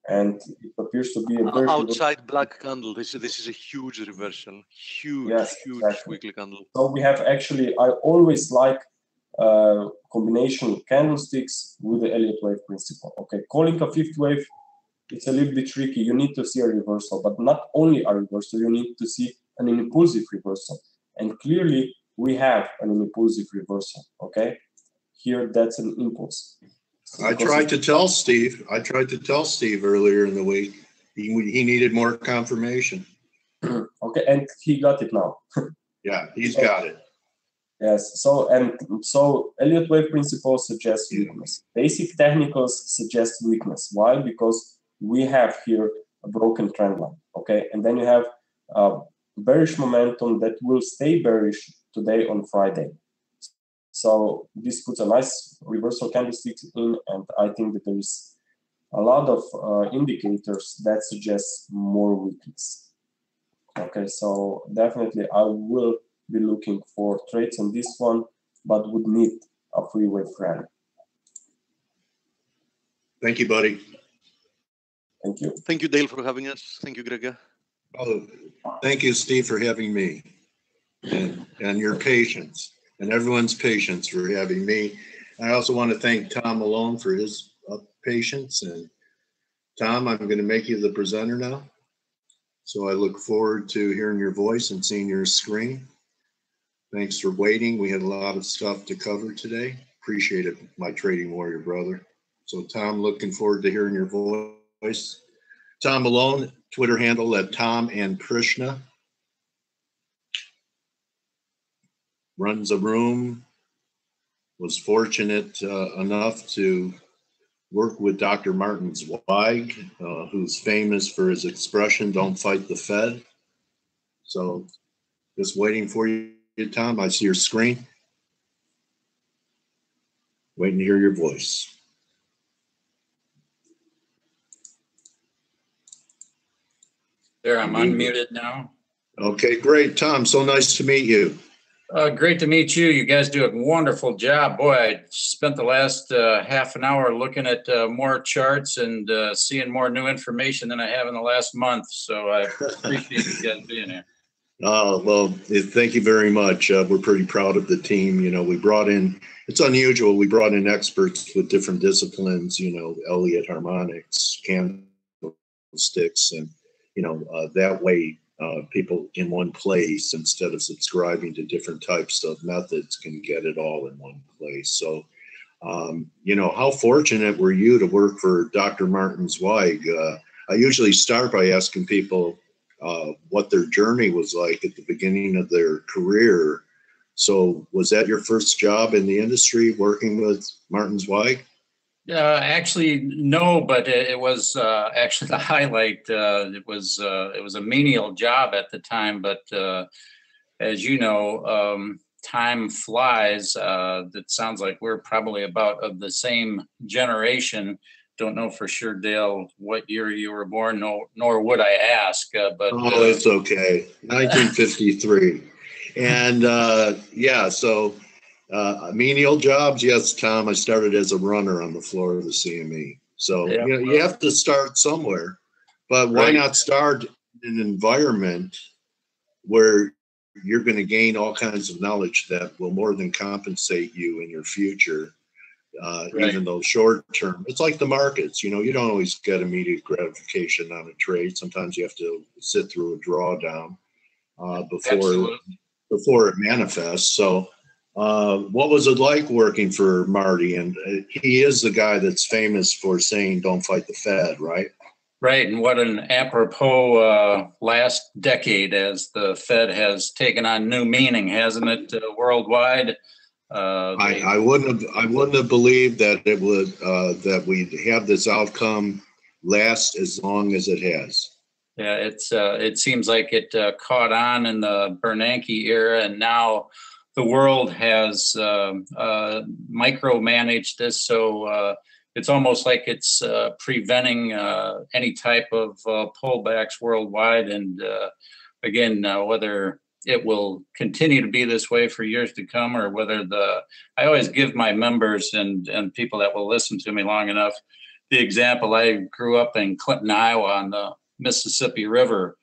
And it appears to be a very outside black candle. This is a huge reversal, huge, yes, huge exactly. weekly candle. So we have actually, I always like combination candlesticks with the Elliott wave principle. Okay, calling a 5th wave, it's a little bit tricky. You need to see a reversal, but not only a reversal, you need to see an impulsive reversal. And clearly we have an impulsive reversal. Okay, here that's an impulse. I tried to tell Steve earlier in the week he needed more confirmation. Okay, and he got it now. Yeah, he's got it. Yes, so Elliott wave principle suggests weakness. Basic technicals suggest weakness. Why? Because we have here a broken trend line. Okay, and then you have bearish momentum that will stay bearish today on Friday. So this puts a nice reversal candlestick in, and I think that there is a lot of indicators that suggest more weakness. Okay, so definitely I will be looking for trades on this one, but would need a free wave rally. Thank you, buddy. Thank you. Thank you, Dale, for having us. Thank you, Grega. Oh, thank you, Steve, for having me, and your patience, and everyone's patience for having me. I also want to thank Tom Malone for his patience. And Tom, I'm going to make you the presenter now. So I look forward to hearing your voice and seeing your screen. Thanks for waiting. We had a lot of stuff to cover today. Appreciate it, my trading warrior brother. So Tom, looking forward to hearing your voice. Tom Malone, Twitter handle at Tom and Krishna. Runs a room. Was fortunate enough to work with Dr. Martin Zweig, who's famous for his expression, "Don't fight the Fed." So just waiting for you, Tom. I see your screen. Waiting to hear your voice. There, I'm unmuted now. Okay, great. Tom, so nice to meet you. Great to meet you. You guys do a wonderful job. Boy, I spent the last half an hour looking at more charts and seeing more new information than I have in the last month. So I appreciate you guys being here. Well, thank you very much. We're pretty proud of the team. You know, we brought in, it's unusual, we brought in experts with different disciplines, you know, Elliott harmonics, candlesticks, and, you know, that way people in one place, instead of subscribing to different types of methods, can get it all in one place. So, you know, how fortunate were you to work for Dr. Martin Zweig? I usually start by asking people what their journey was like at the beginning of their career. So was that your first job in the industry, working with Martin Zweig? Actually, no, but it was actually the highlight. It was a menial job at the time, but as you know, time flies. That sounds like we're probably about of the same generation. Don't know for sure, Dale, what year you were born, nor would I ask. But it's okay. 1953, and yeah, so. Menial jobs, yes, Tom. I started as a runner on the floor of the CME. So you know, you have to start somewhere, but why not start in an environment where you're going to gain all kinds of knowledge that will more than compensate you in your future, even though short term. It's like the markets. You know, you don't always get immediate gratification on a trade. Sometimes you have to sit through a drawdown before it manifests. So. What was it like working for Marty? And he is the guy that's famous for saying, "Don't fight the Fed," right? Right. And what an apropos last decade, as the Fed has taken on new meaning, hasn't it, worldwide? I wouldn't have believed that it would that we'd have this outcome last as long as it has. Yeah, it seems like it caught on in the Bernanke era, and now the world has micromanaged this, so it's almost like it's preventing any type of pullbacks worldwide. And again, whether it will continue to be this way for years to come, or whether I always give my members and people that will listen to me long enough the example. I grew up in Clinton, Iowa, on the Mississippi River.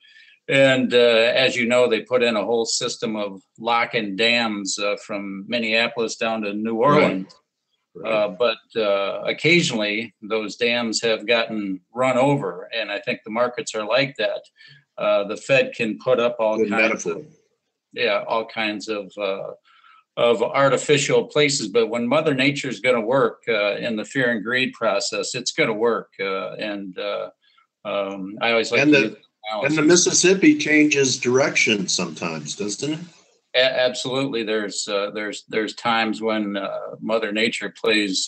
And as you know, they put in a whole system of lock-in dams from Minneapolis down to New Orleans. Right. But occasionally, those dams have gotten run over, and I think the markets are like that. The Fed can put up all kinds of artificial places, but when Mother Nature is going to work in the fear and greed process, it's going to work. I always like and the Mississippi changes direction sometimes, doesn't it? Absolutely. There's times when Mother Nature plays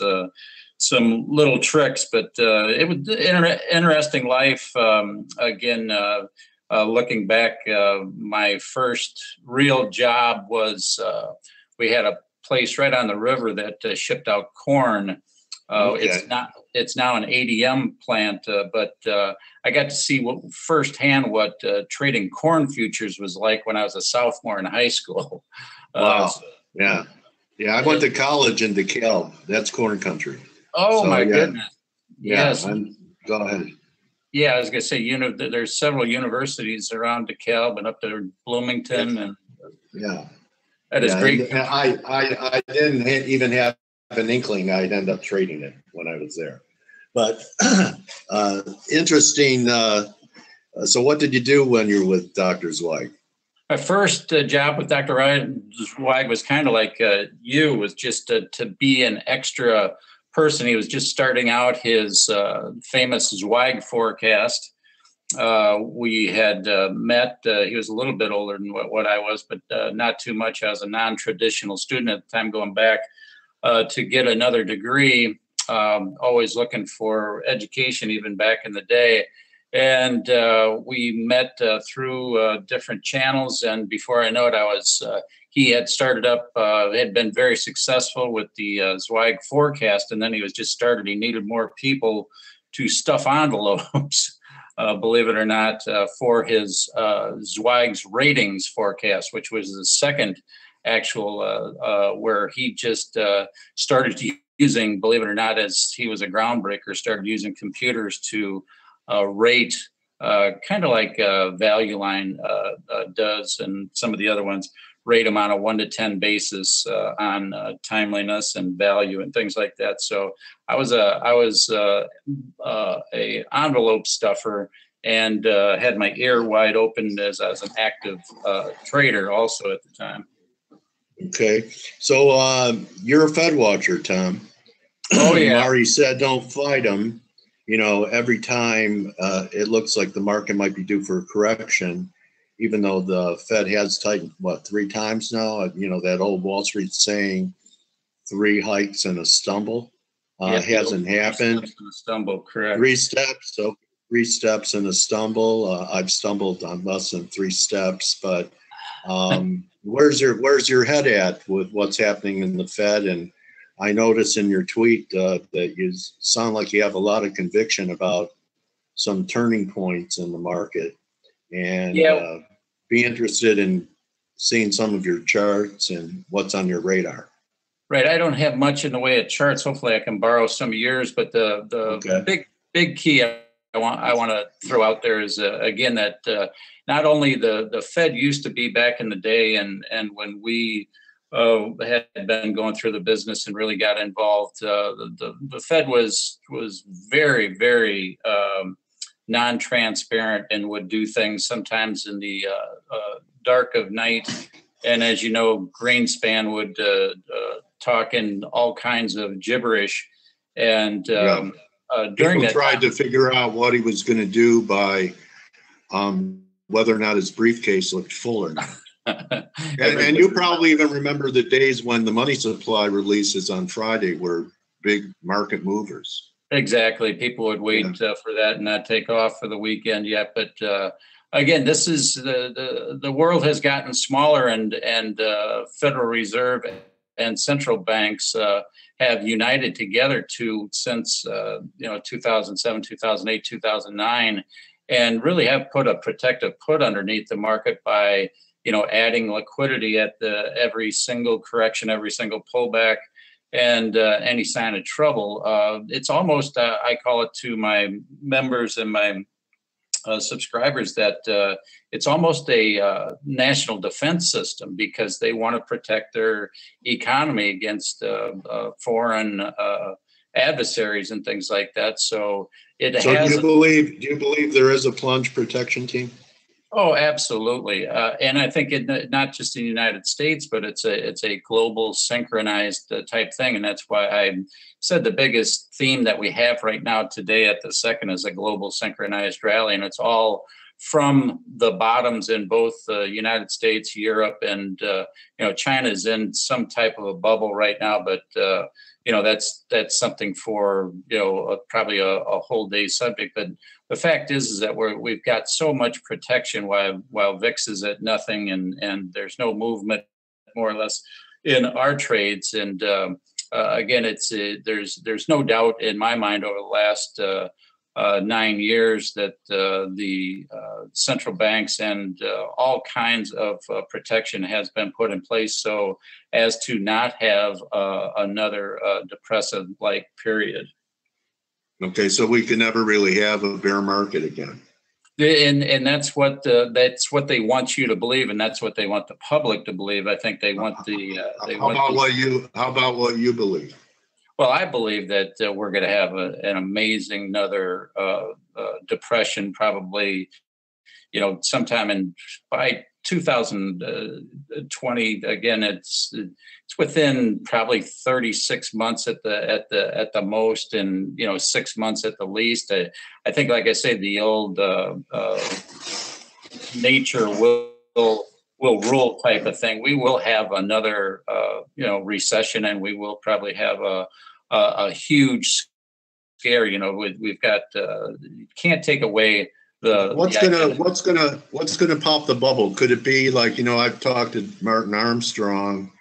some little tricks, but it was interesting life. Again, looking back, my first real job was we had a place right on the river that shipped out corn. It's now an ADM plant, but I got to see firsthand what trading corn futures was like when I was a sophomore in high school. Wow! Yeah. I went to college in DeKalb. That's corn country. Oh, so, my goodness! Yes. Go ahead. Yeah, I was going to say, there's several universities around DeKalb and up there in Bloomington, and that is great. And I didn't even have an inkling I'd end up trading it when I was there. But interesting. So what did you do when you were with Dr. Zweig? My first job with Dr. Zweig was kind of like was just to be an extra person. He was just starting out his famous Zweig forecast. We had met. He was a little bit older than what I was, but not too much. I was a non-traditional student at the time, going back to get another degree. Always looking for education, even back in the day. And we met through different channels. And before I know it, he had started up, had been very successful with the Zweig forecast. And then he was just started. He needed more people to stuff envelopes. believe it or not, for his Zweig's ratings forecast, which was the second actual where he just started using, believe it or not, as he was a groundbreaker, started using computers to rate kind of like Value Line does, and some of the other ones rate them on a 1 to 10 basis on timeliness and value and things like that. So I was a envelope stuffer and had my ear wide open as an active trader also at the time. Okay, so you're a Fed watcher, Tom. Oh yeah. Mari said don't fight them. You know, every time it looks like the market might be due for a correction, even though the Fed has tightened, what, 3 times now? You know, that old Wall Street saying 3 hikes and a stumble hasn't happened. 3 steps and a stumble, correct. 3 steps, so 3 steps and a stumble. I've stumbled on less than 3 steps, but where's your head at with what's happening in the Fed? And I notice in your tweet that you sound like you have a lot of conviction about some turning points in the market, and be interested in seeing some of your charts and what's on your radar. Right. I don't have much in the way of charts. Hopefully I can borrow some of yours, but the big key I want to throw out there is again that not only the Fed used to be back in the day, and when we had been going through the business and really got involved, the Fed was very, very non-transparent and would do things sometimes in the dark of night. And as you know, Greenspan would talk in all kinds of gibberish. And during people that tried to figure out what he was going to do by whether or not his briefcase looked full or not. and you probably even remember the days when the money supply releases on Friday were big market movers. Exactly. People would wait for that and not take off for the weekend yet. But again, this is the world has gotten smaller, and Federal Reserve and central banks have united together since 2007, 2008, 2009, and really have put a protective put underneath the market by adding liquidity at every single correction, every single pullback, and any sign of trouble. It's almost, I call it to my members and my subscribers, that it's almost a national defense system, because they want to protect their economy against foreign adversaries and things like that. So do you believe there is a plunge protection team? Oh, absolutely. And I think not just in the United States, but it's a global synchronized type thing. And that's why I said the biggest theme that we have right now today at the second is a global synchronized rally. And it's all from the bottoms in both the United States, Europe, and China's in some type of a bubble right now. But that's something for probably a whole day subject. But the fact is that we've got so much protection while VIX is at nothing, and there's no movement more or less in our trades. And again, there's no doubt in my mind over the last 9 years that the central banks and all kinds of protection has been put in place so as to not have another depressive-like period. Okay, so we can never really have a bear market again. And that's what they want you to believe, and that's what they want the public to believe. I think they want the. How about what you believe? Well, I believe that we're going to have an amazing another depression, probably, sometime by 2020. Again, it's within probably 36 months at the most, and 6 months at the least. I think, like I say, the old nature will rule type of thing. We will have another recession, and we will probably have a huge scare. We've got can't take away what's gonna pop the bubble. Could it be like I've talked to Martin Armstrong,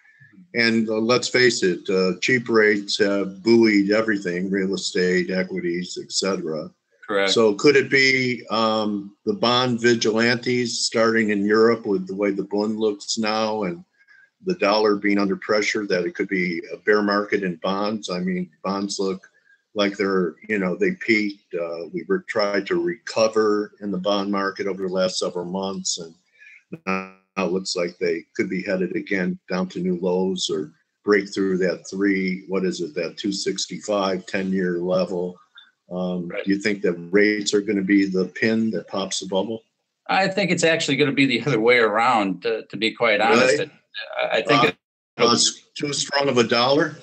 and let's face it, cheap rates have buoyed everything, real estate, equities, etc. Correct. So could it be the bond vigilantes starting in Europe with the way the Bund looks now and the dollar being under pressure, that it could be a bear market in bonds? I mean, bonds look like they're, they peaked. We were trying to recover in the bond market over the last several months, and now it looks like they could be headed again down to new lows or break through that 265 10-year level. Do you think that rates are going to be the pin that pops the bubble? I think it's actually going to be the other way around, to be quite honest. Really? I think it's too strong of a dollar.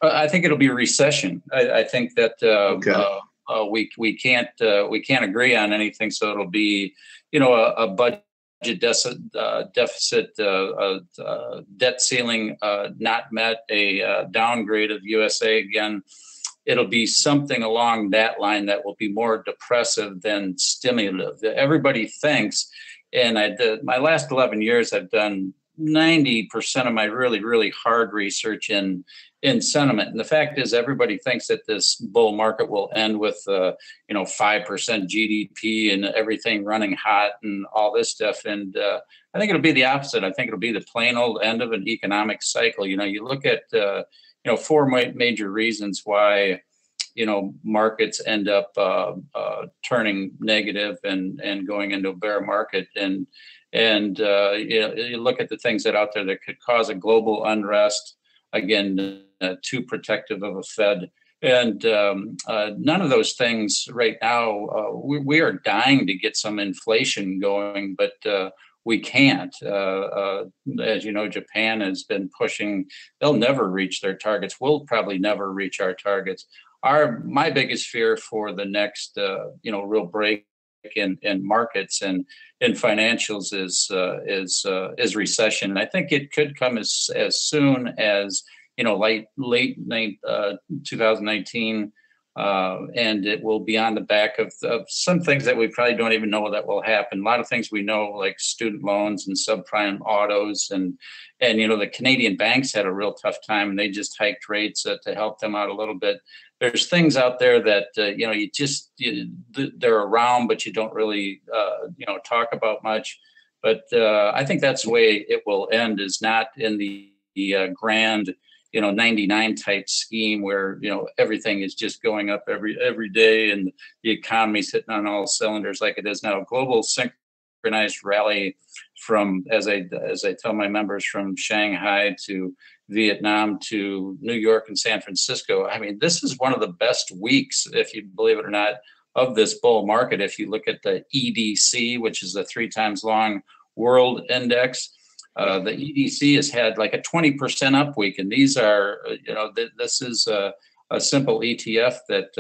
I think it'll be a recession. I think that we can't agree on anything, so it'll be a budget deficit, debt ceiling not met, a downgrade of USA again. It'll be something along that line that will be more depressive than stimulative. Everybody thinks, and my last 11 years, I've done 90% of my really hard research in sentiment. And the fact is, everybody thinks that this bull market will end with 5% GDP and everything running hot and all this stuff. And I think it'll be the opposite. I think it'll be the plain old end of an economic cycle. You look at four major reasons why markets end up turning negative and going into a bear market. And you look at the things that out there that could cause a global unrest. Again, too protective of a Fed. And none of those things right now, we are dying to get some inflation going, but we can't. As you know, Japan has been pushing. They'll never reach their targets. We'll probably never reach our targets. My biggest fear for the next, real break in markets and in financials is recession. And I think it could come as soon as late 2019, and it will be on the back of some things that we probably don't even know that will happen. A lot of things we know, like student loans and subprime autos, and the Canadian banks had a real tough time, and they just hiked rates to help them out a little bit. There's things out there that they're around, but you don't really talk about much. But I think that's the way it will end, is not in the grand 99 type scheme where everything is just going up every day and the economy's hitting on all cylinders like it is now. Global synchronized rally from, as I tell my members, from Shanghai to Vietnam to New York and San Francisco. I mean, this is one of the best weeks, if you believe it or not, of this bull market. If you look at the EDC, which is the 3 times long world index, the EDC has had like a 20% up week. And these are, this is a simple ETF that,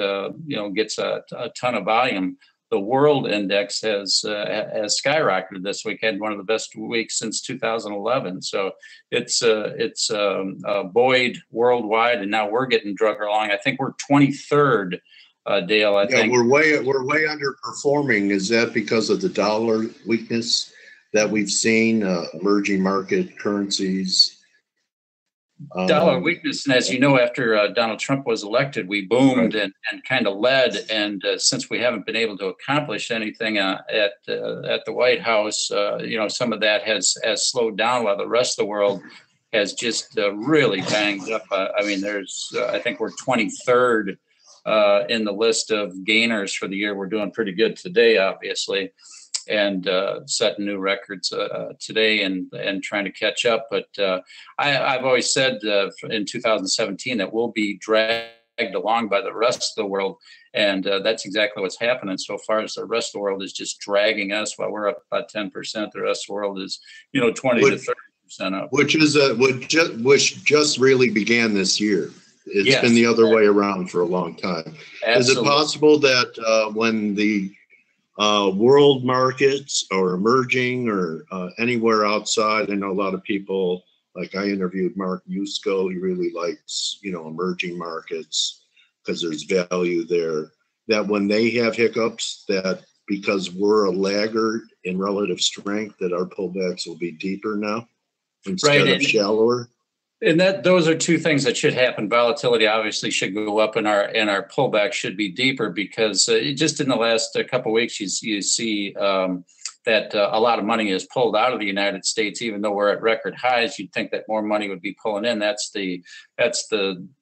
gets a ton of volume. The world index has skyrocketed this week, had one of the best weeks since 2011. So it's buoyed worldwide, and now we're getting dragged along. I think we're 23rd, Dale. I think we're way underperforming. Is that because of the dollar weakness that we've seen, emerging market currencies? Dollar weakness, and as you know, after Donald Trump was elected, we boomed and kind of led. And since we haven't been able to accomplish anything at the White House, some of that has slowed down, while the rest of the world has just really banged up. I mean, I think we're 23rd in the list of gainers for the year. We're doing pretty good today, obviously, and setting new records today and trying to catch up. But I've always said in 2017 that we'll be dragged along by the rest of the world. And that's exactly what's happening so far. As the rest of the world is just dragging us while we're up about 10%. The rest of the world is, 20 to 30% up. Which just really began this year. It's been the other way around for a long time. Absolutely. Is it possible that when the world markets or emerging or anywhere outside, I know a lot of people, like I interviewed Mark Yusko, he really likes, emerging markets because there's value there, that when they have hiccups, that because we're a laggard in relative strength, that our pullbacks will be deeper now instead of shallower? And those are two things that should happen. Volatility obviously should go up, and our pullback should be deeper, because just in the last couple of weeks, you see that a lot of money is pulled out of the United States, even though we're at record highs. You'd think that more money would be pulling in. That's the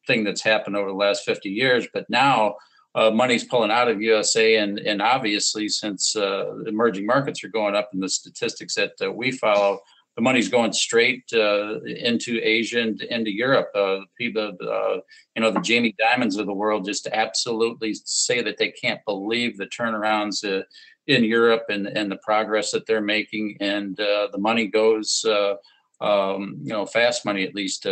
thing that's happened over the last 50 years. But now money's pulling out of USA, and obviously, since emerging markets are going up in the statistics that we follow, the money's going straight into Asia and into Europe. The Jamie Dimons of the world just absolutely say that they can't believe the turnarounds in Europe and the progress that they're making. And the money goes, fast money at least,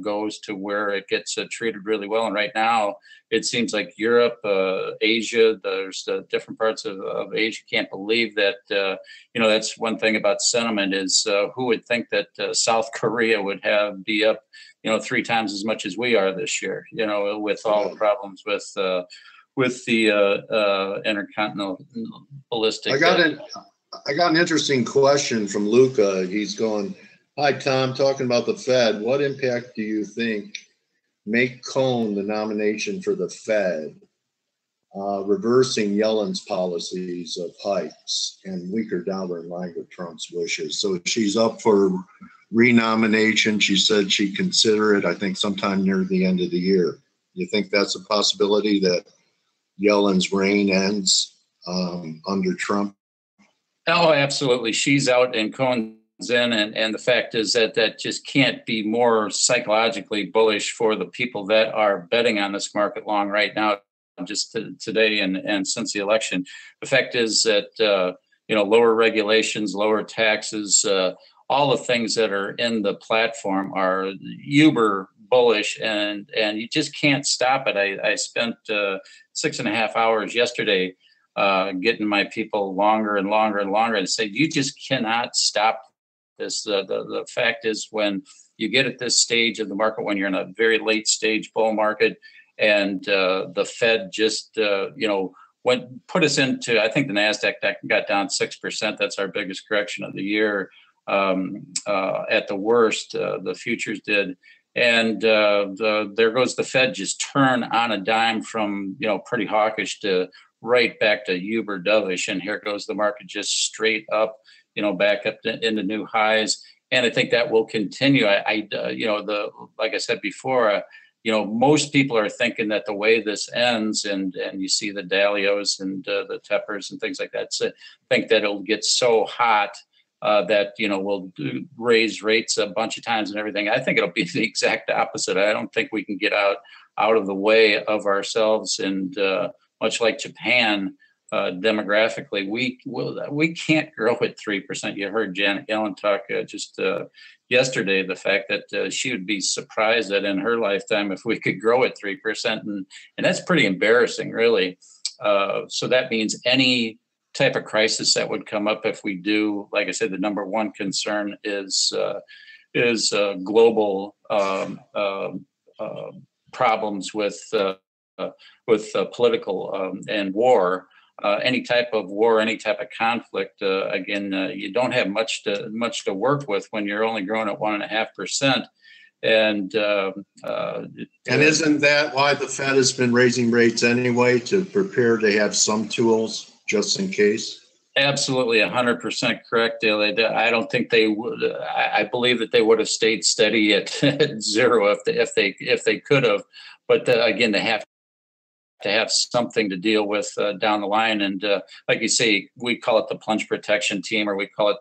goes to where it gets treated really well. And right now, it seems like Europe, Asia, there's different parts of Asia can't believe that, that's one thing about sentiment is who would think that South Korea would be up, 3 times as much as we are this year, with all the problems with the intercontinental ballistic. I got an interesting question from Luca. He's going, "Hi, Tom, talking about the Fed. What impact do you think make Cohn the nomination for the Fed, reversing Yellen's policies of hikes and weaker dollar in line with Trump's wishes?" So she's up for renomination. She said she'd consider it, I think, sometime near the end of the year. You think that's a possibility, that Yellen's reign ends under Trump? Oh, absolutely. She's out and Cohn's in, and the fact is that just can't be more psychologically bullish for the people that are betting on this market long right now, just today and since the election. The fact is that lower regulations, lower taxes, all the things that are in the platform are uber bullish, and you just can't stop it. I spent 6.5 hours yesterday getting my people longer and longer and longer, and say, you just cannot stop this. The fact is, when you get at this stage of the market, when you're in a very late stage bull market, and the Fed just put us into, I think the NASDAQ got down 6%. That's our biggest correction of the year. At the worst, the futures did. And there goes the Fed, just turn on a dime from pretty hawkish to right back to uber dovish, and here goes the market just straight up, back up into new highs. And I think that will continue. Like I said before, most people are thinking that the way this ends, and you see the Dalios and the Teppers and things like that, think that it'll get so hot that we'll raise rates a bunch of times and everything. I think it'll be the exact opposite. I don't think we can get out of the way of ourselves, and much like Japan, demographically, we can't grow at 3%. You heard Janet Yellen talk just yesterday, the fact that she would be surprised that in her lifetime if we could grow at 3%, and that's pretty embarrassing, really. So that means any type of crisis that would come up if we do, like I said, the number one concern is global problems with political and war. Any type of war, any type of conflict, again, you don't have much to work with when you're only growing at 1.5%. And isn't that why the Fed has been raising rates anyway, to prepare to have some tools just in case? Absolutely, 100% correct, Dale. I don't think they would. I believe that they would have stayed steady at zero if they could have. But again, they have to have something to deal with down the line. And like you say, we call it the plunge protection team, or we call it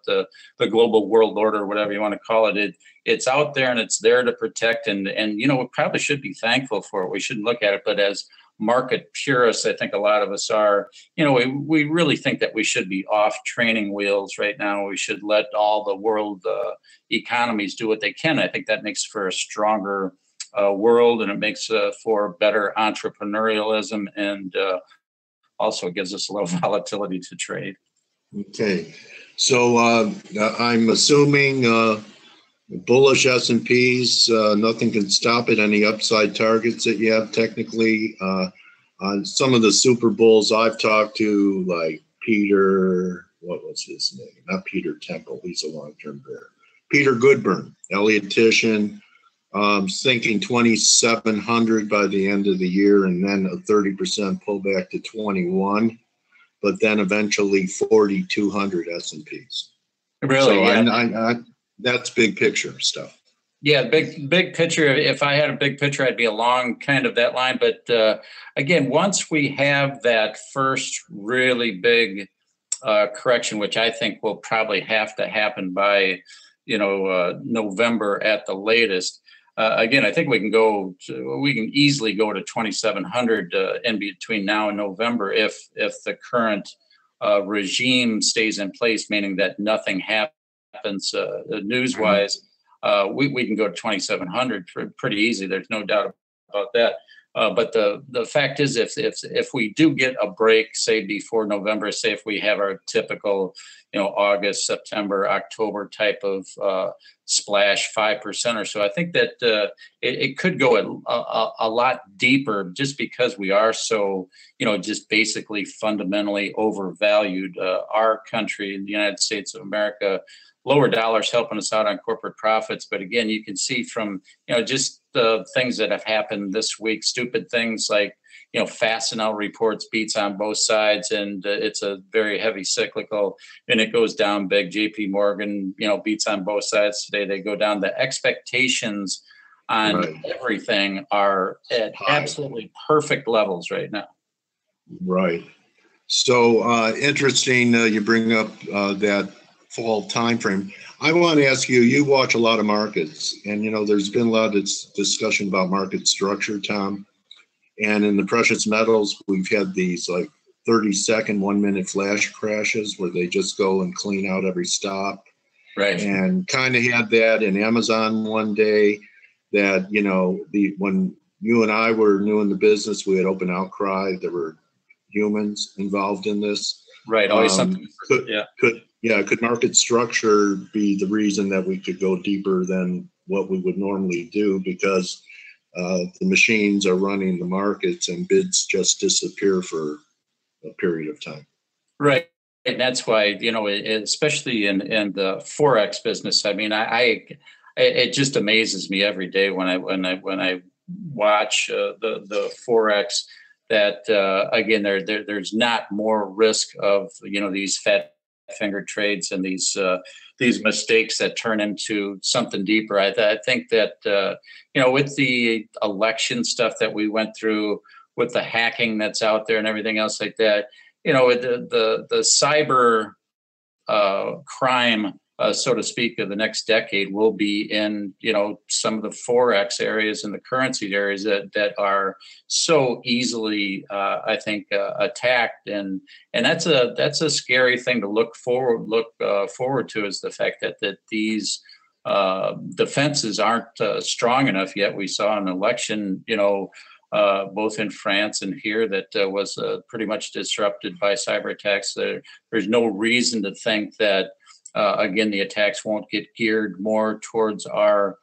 the global world order, whatever you want to call it. It's out there and it's there to protect. And we probably should be thankful for it. We shouldn't look at it, but as market purists, I think a lot of us are, we really think that we should be off training wheels right now. We should let all the world economies do what they can. I think that makes for a stronger world, and it makes for better entrepreneurialism, and also gives us a little volatility to trade. Okay, so I'm assuming bullish S&Ps, nothing can stop it. Any upside targets that you have technically? On some of the super bulls I've talked to, like Peter, what was his name? Not Peter Temple, he's a long-term bear. Peter Goodburn, Elliott Titian, Thinking 2,700 by the end of the year, and then a 30% pullback to 21, but then eventually 4,200 S&Ps. Really? So Yeah. that's big picture stuff. Yeah, big picture. If I had a big picture, I'd be along kind of that line. But again, once we have that first really big correction, which I think will probably have to happen by, November at the latest. Again, I think we can easily go to 2,700 in between now and November if the current regime stays in place, meaning that nothing happens news-wise. We can go to 2,700 pretty easy. There's no doubt about that. But the fact is, if we do get a break, say before November, say if we have our typical, August, September, October type of splash 5% or so, I think that it could go a lot deeper just because we are so, just basically fundamentally overvalued. Our country, in the United States of America, lower dollars helping us out on corporate profits. But again, you can see from, just the things that have happened this week, stupid things like, Fastenal reports beats on both sides, and it's a very heavy cyclical, and it goes down big. JP Morgan, beats on both sides today. They go down. The expectations on everything are at absolutely perfect levels right now. Right. So interesting you bring up that fall time frame. I want to ask you, you watch a lot of markets, and there's been a lot of discussion about market structure, Tom. And in the precious metals, we've had these like 30-second, 1-minute flash crashes where they just go and clean out every stop. Right. And kind of had that in Amazon one day that, when you and I were new in the business, we had open outcry. There were humans involved in this. Right. Always something. Could market structure be the reason that we could go deeper than what we would normally do, because the machines are running the markets and bids just disappear for a period of time? Right. And that's why, especially in the Forex business, I mean, it just amazes me every day when I watch the Forex that again, there's not more risk of, these fat finger trades and these mistakes that turn into something deeper. I think that with the election stuff that we went through, with the hacking that's out there and everything else like that, the cyber crime, so to speak, of the next decade will be in some of the Forex areas and the currency areas that are so easily I think attacked, and that's a scary thing to look forward to, is the fact that these defenses aren't strong enough yet. We saw an election both in France and here that was pretty much disrupted by cyber attacks. There's no reason to think that again, the attacks won't get geared more towards our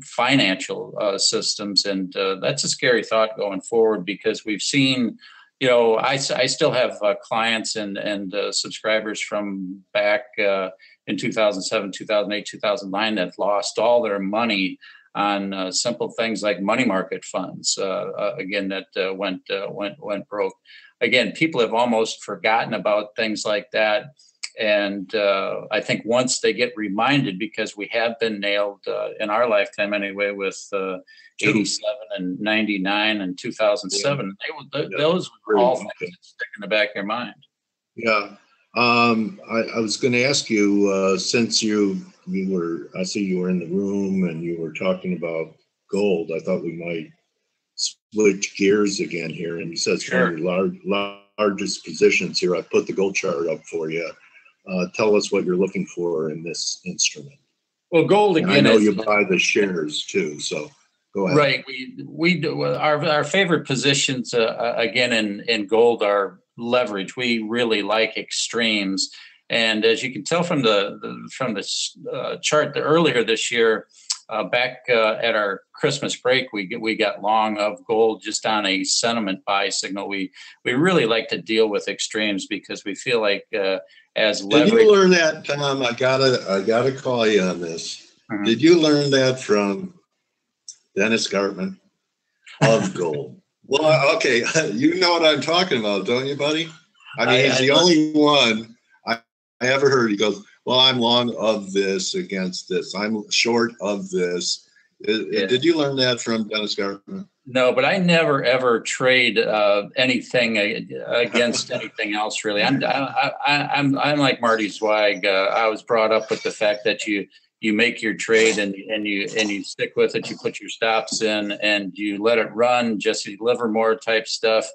financial systems. And that's a scary thought going forward, because we've seen, I still have clients and subscribers from back in 2007, 2008, 2009 that lost all their money on simple things like money market funds, again, that went broke. Again, people have almost forgotten about things like that. And I think once they get reminded, because we have been nailed in our lifetime anyway with 87 and 99 and 2007, those were all things that stick in the back of your mind. Yeah. I was going to ask you, since I see you were in the room and you were talking about gold, I thought we might switch gears again here. And you said one of your largest positions here. I put the gold chart up for you. Tell us what you're looking for in this instrument. Well, gold again. And I know you buy the shares too, so go ahead. Right, we do. Our favorite positions again in gold are leverage. We really like extremes, and as you can tell from the chart earlier this year, back at our Christmas break, we got long of gold just on a sentiment buy signal. We really like to deal with extremes because we feel like as leverage. Did you learn that, Tom? I gotta call you on this. Mm-hmm. Did you learn that from Dennis Gartman of gold. Well, okay, you know what I'm talking about, don't you, buddy? I mean, he's the only one I ever heard. He goes, well, I'm long of this against this. I'm short of this. Did you learn that from Dennis Gartman? No, but I never ever trade anything against anything else. Really, I'm like Marty Zweig. I was brought up with the fact that you make your trade and you stick with it. You put your stops in and you let it run. Jesse Livermore type stuff.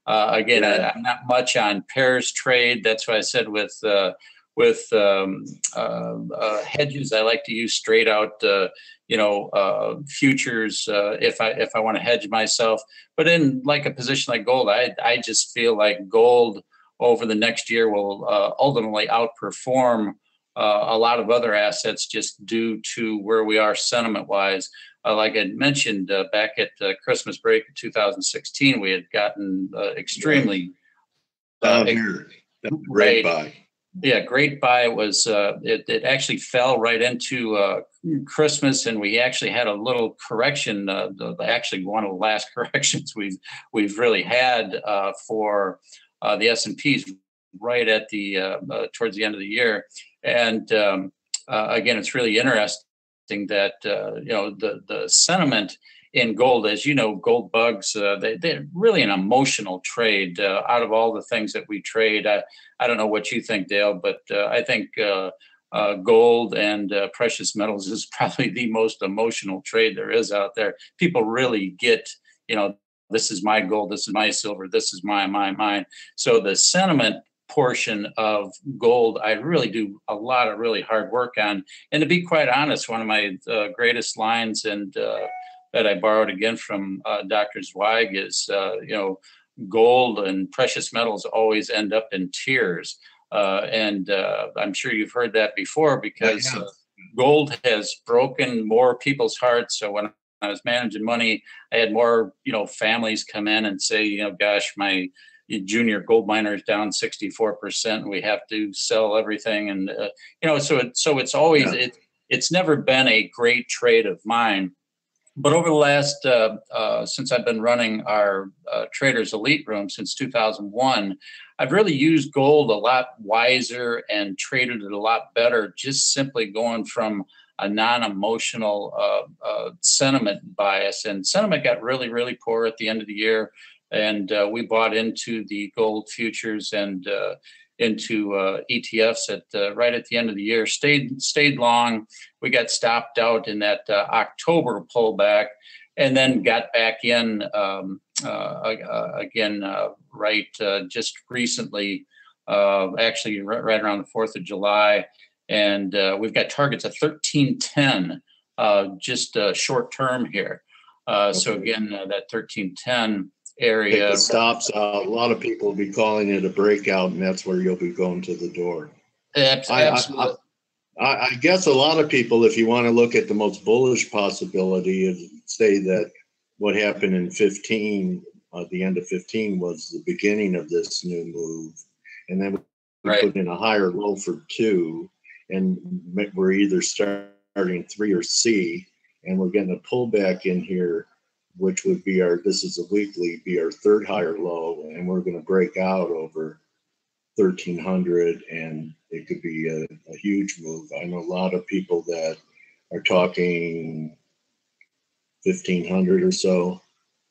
Again, I'm not much on pairs trade. That's why I said with hedges, I like to use straight out. Futures if I want to hedge myself. But in like a position like gold, I just feel like gold over the next year will ultimately outperform a lot of other assets just due to where we are sentiment wise. Like I mentioned back at Christmas break of 2016, we had gotten extremely down here. Great buy. Yeah, great buy. It was it actually fell right into Christmas, and we actually had a little correction. Actually, one of the last corrections we've really had for the S&Ps right at the towards the end of the year. And again, it's really interesting that the sentiment in gold, as you know, gold bugs, they're really an emotional trade out of all the things that we trade. I don't know what you think, Dale, but I think gold and precious metals is probably the most emotional trade there is out there. People really get, this is my gold, this is my silver, this is mine. So the sentiment portion of gold, I really do a lot of really hard work on. And to be quite honest, one of my greatest lines and that I borrowed again from Dr. Zweig is, gold and precious metals always end up in tears. And I'm sure you've heard that before because gold has broken more people's hearts. So when I was managing money, I had more, families come in and say, gosh, my junior gold miner is down 64% and we have to sell everything. And, so it's always, it's never been a great trade of mine. But over the last, since I've been running our Traders Elite Room since 2001, I've really used gold a lot wiser and traded it a lot better, just simply going from a non-emotional sentiment bias. And sentiment got really, really poor at the end of the year. And we bought into the gold futures and into ETFs at right at the end of the year, stayed long. We got stopped out in that October pullback and then got back in again just recently, actually right around the 4th of July. And we've got targets at 1310, just short term here. So again, that 1310 area. It stops out. A lot of people will be calling it a breakout, and that's where you'll be going to the door. Absolutely. I guess a lot of people, if you want to look at the most bullish possibility, is say that what happened in 15, the end of 15, was the beginning of this new move, and then we put in a higher low for 2, and we're either starting 3 or C, and we're getting a pullback in here, which would be this is a weekly, be our 3rd higher low, and we're going to break out over 1300, and it could be a huge move. I know a lot of people that are talking 1500 or so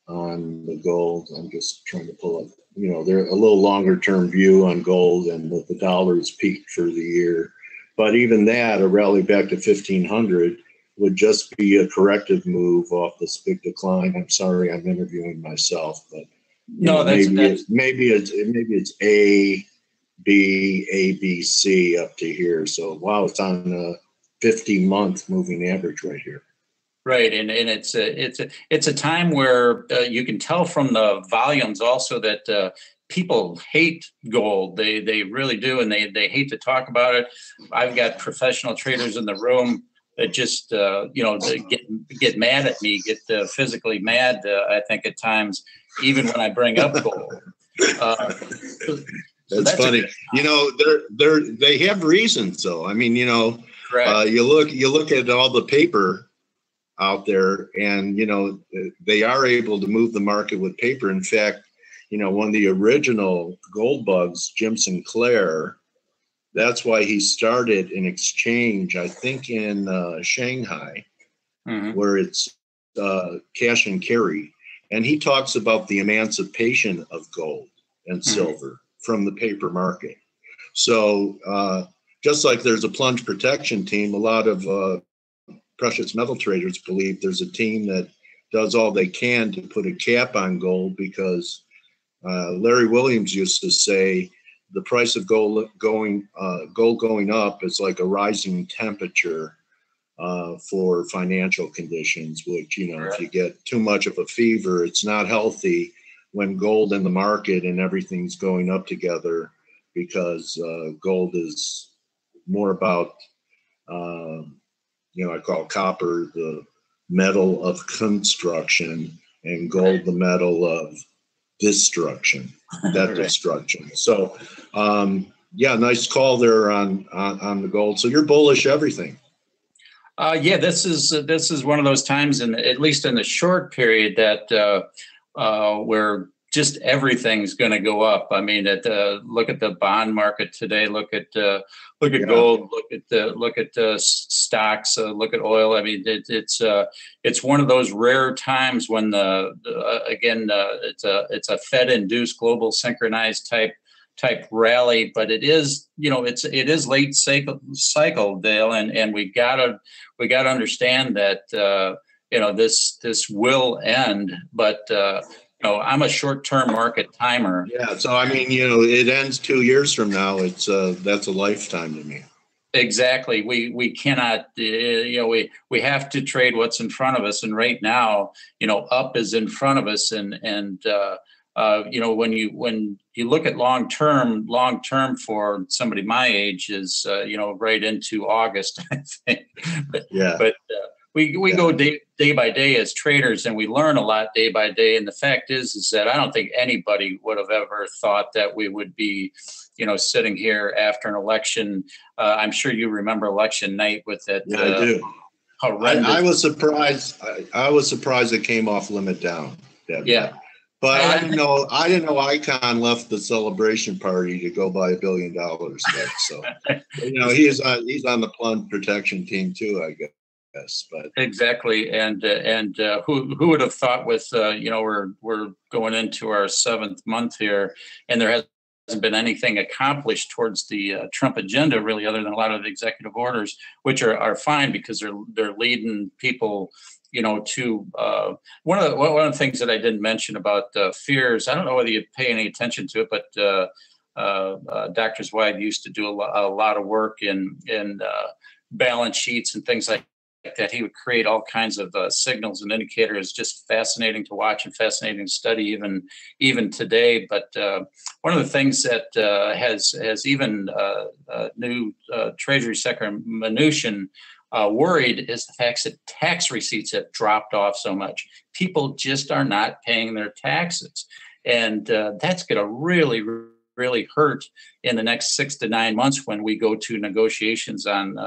on the gold. I'm just trying to pull up, they're a little longer term view on gold, and the dollar's peaked for the year. But even that, a rally back to 1500 would just be a corrective move off this big decline. I'm sorry, I'm interviewing myself, but maybe it's A, B, C up to here. So wow, it's on a 50-month moving average right here. Right, and it's a time where you can tell from the volumes also that people hate gold. They really do, and they hate to talk about it. I've got professional traders in the room that just they get mad at me, get physically mad. I think at times, even when I bring up gold. That's funny. They have reasons though. I mean, you look at all the paper out there, and they are able to move the market with paper. In fact, one of the original gold bugs, Jim Sinclair, that's why he started an exchange, I think in Shanghai, where it's cash and carry. And he talks about the emancipation of gold and silver from the paper market. So just like there's a plunge protection team, a lot of precious metal traders believe there's a team that does all they can to put a cap on gold, because Larry Williams used to say the price of gold going up is like a rising temperature for financial conditions, which, if you get too much of a fever, it's not healthy when gold in the market and everything's going up together, because gold is more about, I call copper the metal of construction and gold the metal of destruction, destruction. So, nice call there on the gold. So you're bullish everything. Yeah, this is one of those times, at least in the short period, that where just everything's going to go up. I mean, look at the bond market today. Look at gold. Look at stocks. Look at oil. I mean, it's one of those rare times when it's a Fed-induced global synchronized type rally, but it is late cycle, Dale, and we gotta understand that this will end, but I'm a short-term market timer. Yeah, so I mean, it ends 2 years from now. It's that's a lifetime to me. Exactly. We cannot. We have to trade what's in front of us, and right now, up is in front of us, and when you look at long term for somebody my age is right into August, I think. But we go day by day as traders, and we learn a lot day by day. And the fact is that I don't think anybody would have ever thought that we would be, sitting here after an election. I'm sure you remember election night with that. Yeah, I do. I was surprised. I was surprised it came off limit down. Yeah. But I didn't know Icahn left the celebration party to go buy $1 billion. So he's on the plunge protection team too, I guess. But exactly, and who would have thought with we're going into our 7th month here, and there hasn't been anything accomplished towards the Trump agenda really, other than a lot of the executive orders, which are fine because they're leading people. To one of the things that I didn't mention about fears, I don't know whether you pay any attention to it, but Dr. Zweig used to do a lot of work in balance sheets and things like that. He would create all kinds of signals and indicators. Just fascinating to watch and fascinating to study even today. But one of the things that has even new Treasury Secretary Mnuchin worried is the fact that tax receipts have dropped off so much. People just are not paying their taxes. And that's going to really, really hurt in the next 6 to 9 months when we go to negotiations on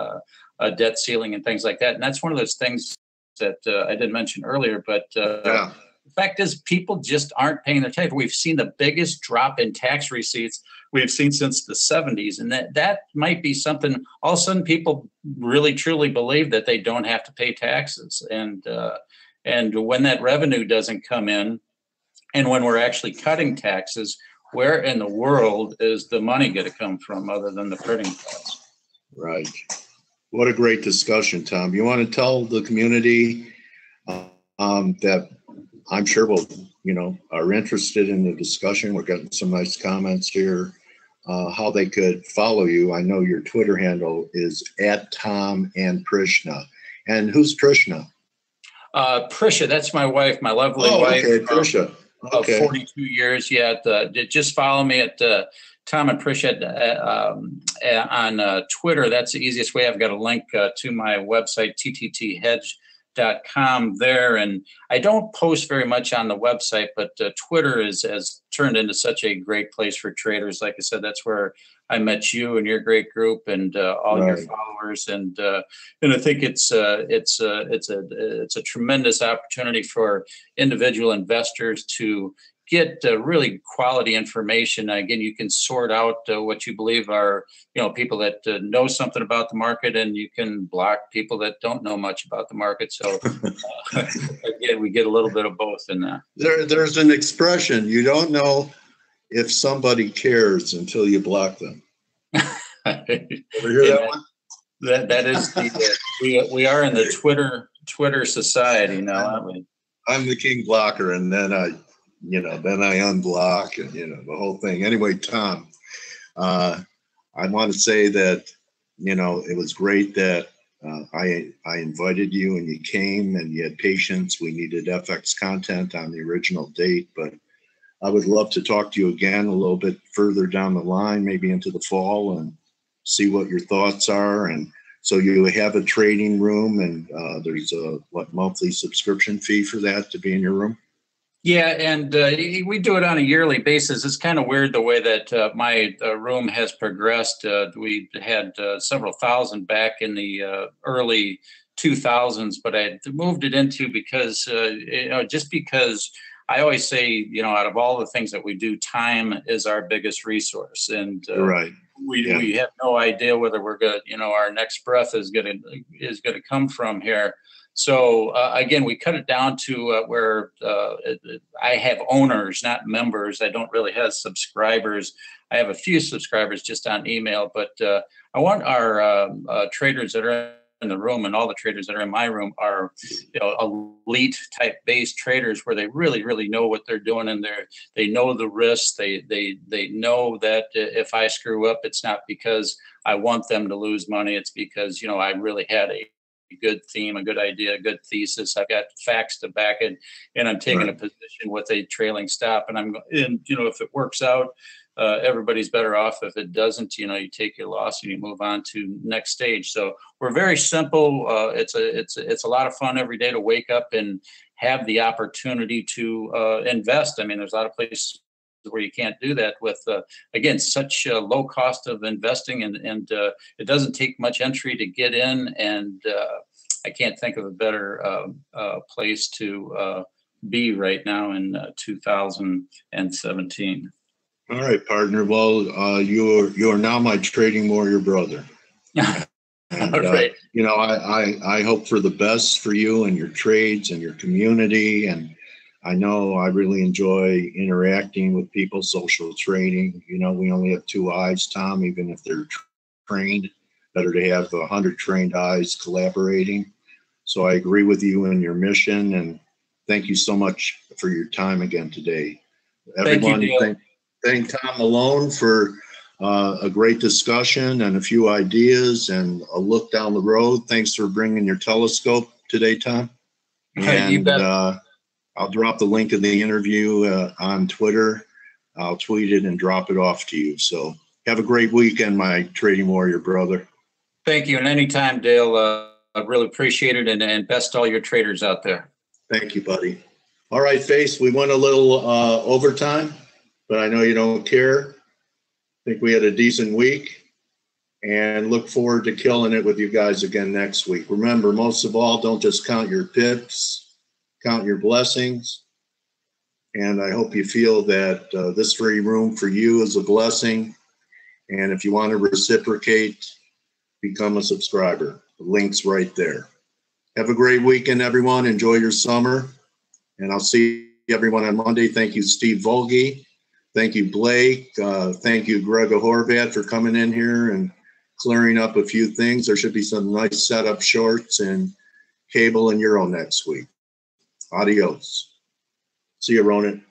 a debt ceiling and things like that. And that's one of those things that I didn't mention earlier, but the fact is people just aren't paying their tax. We've seen the biggest drop in tax receipts we've seen since the 70s. And that might be something, all of a sudden people really truly believe that they don't have to pay taxes. And when that revenue doesn't come in, and when we're actually cutting taxes, where in the world is the money going to come from other than the printing press? Right. What a great discussion, Tom. You want to tell the community that I'm sure are interested in the discussion. We're getting some nice comments here. How they could follow you. I know your Twitter handle is @TomandPrishna. And who's Prishna? Prisha, that's my wife, my lovely wife. Okay, Prisha. Okay. 42 years. Yeah. Just follow me at Tom and Prisha on Twitter. That's the easiest way. I've got a link to my website, ForexAnalytix.com there. And I don't post very much on the website, but Twitter has turned into such a great place for traders. Like I said, that's where I met you and your great group and all your followers. And I think it's a tremendous opportunity for individual investors to get really quality information. Again, you can sort out what you believe are, people that know something about the market, and you can block people that don't know much about the market. So again, we get a little bit of both in that. There's an expression: you don't know if somebody cares until you block them. Ever hear that one? That is we are in the Twitter society now, aren't we? I'm the king blocker, and then I unblock, and the whole thing. Anyway, Tom, I want to say that it was great that I invited you and you came and you had patience. We needed FX content on the original date, but I would love to talk to you again a little bit further down the line, maybe into the fall, and see what your thoughts are. And so you have a trading room, and there's a monthly subscription fee for that to be in your room? Yeah, and we do it on a yearly basis. It's kind of weird the way that my room has progressed. We had several thousand back in the early 2000s, but I moved it into because, just because I always say, out of all the things that we do, time is our biggest resource. And right. We have no idea whether we're going to, our next breath is going to come from here. So again, we cut it down to where I have owners, not members. I don't really have subscribers. I have a few subscribers just on email, but I want our traders that are in the room, and all the traders that are in my room are, elite type based traders where they really, really know what they're doing, and they know the risks. They know that if I screw up, it's not because I want them to lose money. It's because, I really had a good theme, a good idea, a good thesis. I've got facts to back it, and I'm taking a position with a trailing stop. And if it works out, everybody's better off. If it doesn't, you take your loss and you move on to next stage. So we're very simple. It's a lot of fun every day to wake up and have the opportunity to invest. I mean, there's a lot of places where you can't do that with, again, such a low cost of investing, and it doesn't take much entry to get in. And I can't think of a better place to be right now in 2017. All right, partner. Well, you are now my trading warrior brother. And, right. I hope for the best for you and your trades and your community. And I know I really enjoy interacting with people, social trading. We only have two eyes, Tom, even if they're trained. Better to have 100 trained eyes collaborating. So I agree with you in your mission, and thank you so much for your time again today. Everyone, thank Tom Malone for a great discussion and a few ideas and a look down the road. Thanks for bringing your telescope today, Tom. And I'll drop the link of the interview on Twitter. I'll tweet it and drop it off to you. So have a great weekend, my trading warrior brother. Thank you. And anytime, Dale, I really appreciate it. And best to all your traders out there. Thank you, buddy. All right, Face, we went a little overtime, but I know you don't care. I think we had a decent week, and look forward to killing it with you guys again next week. Remember, most of all, don't just count your pips, count your blessings. And I hope you feel that this free room for you is a blessing. And if you want to reciprocate, become a subscriber. The link's right there. Have a great weekend, everyone. Enjoy your summer. And I'll see everyone on Monday. Thank you, Steve Volge. Thank you, Blake. Thank you, Greg Horvat, for coming in here and clearing up a few things. There should be some nice setup shorts and cable and Euro next week. Adios. See you, Ronan.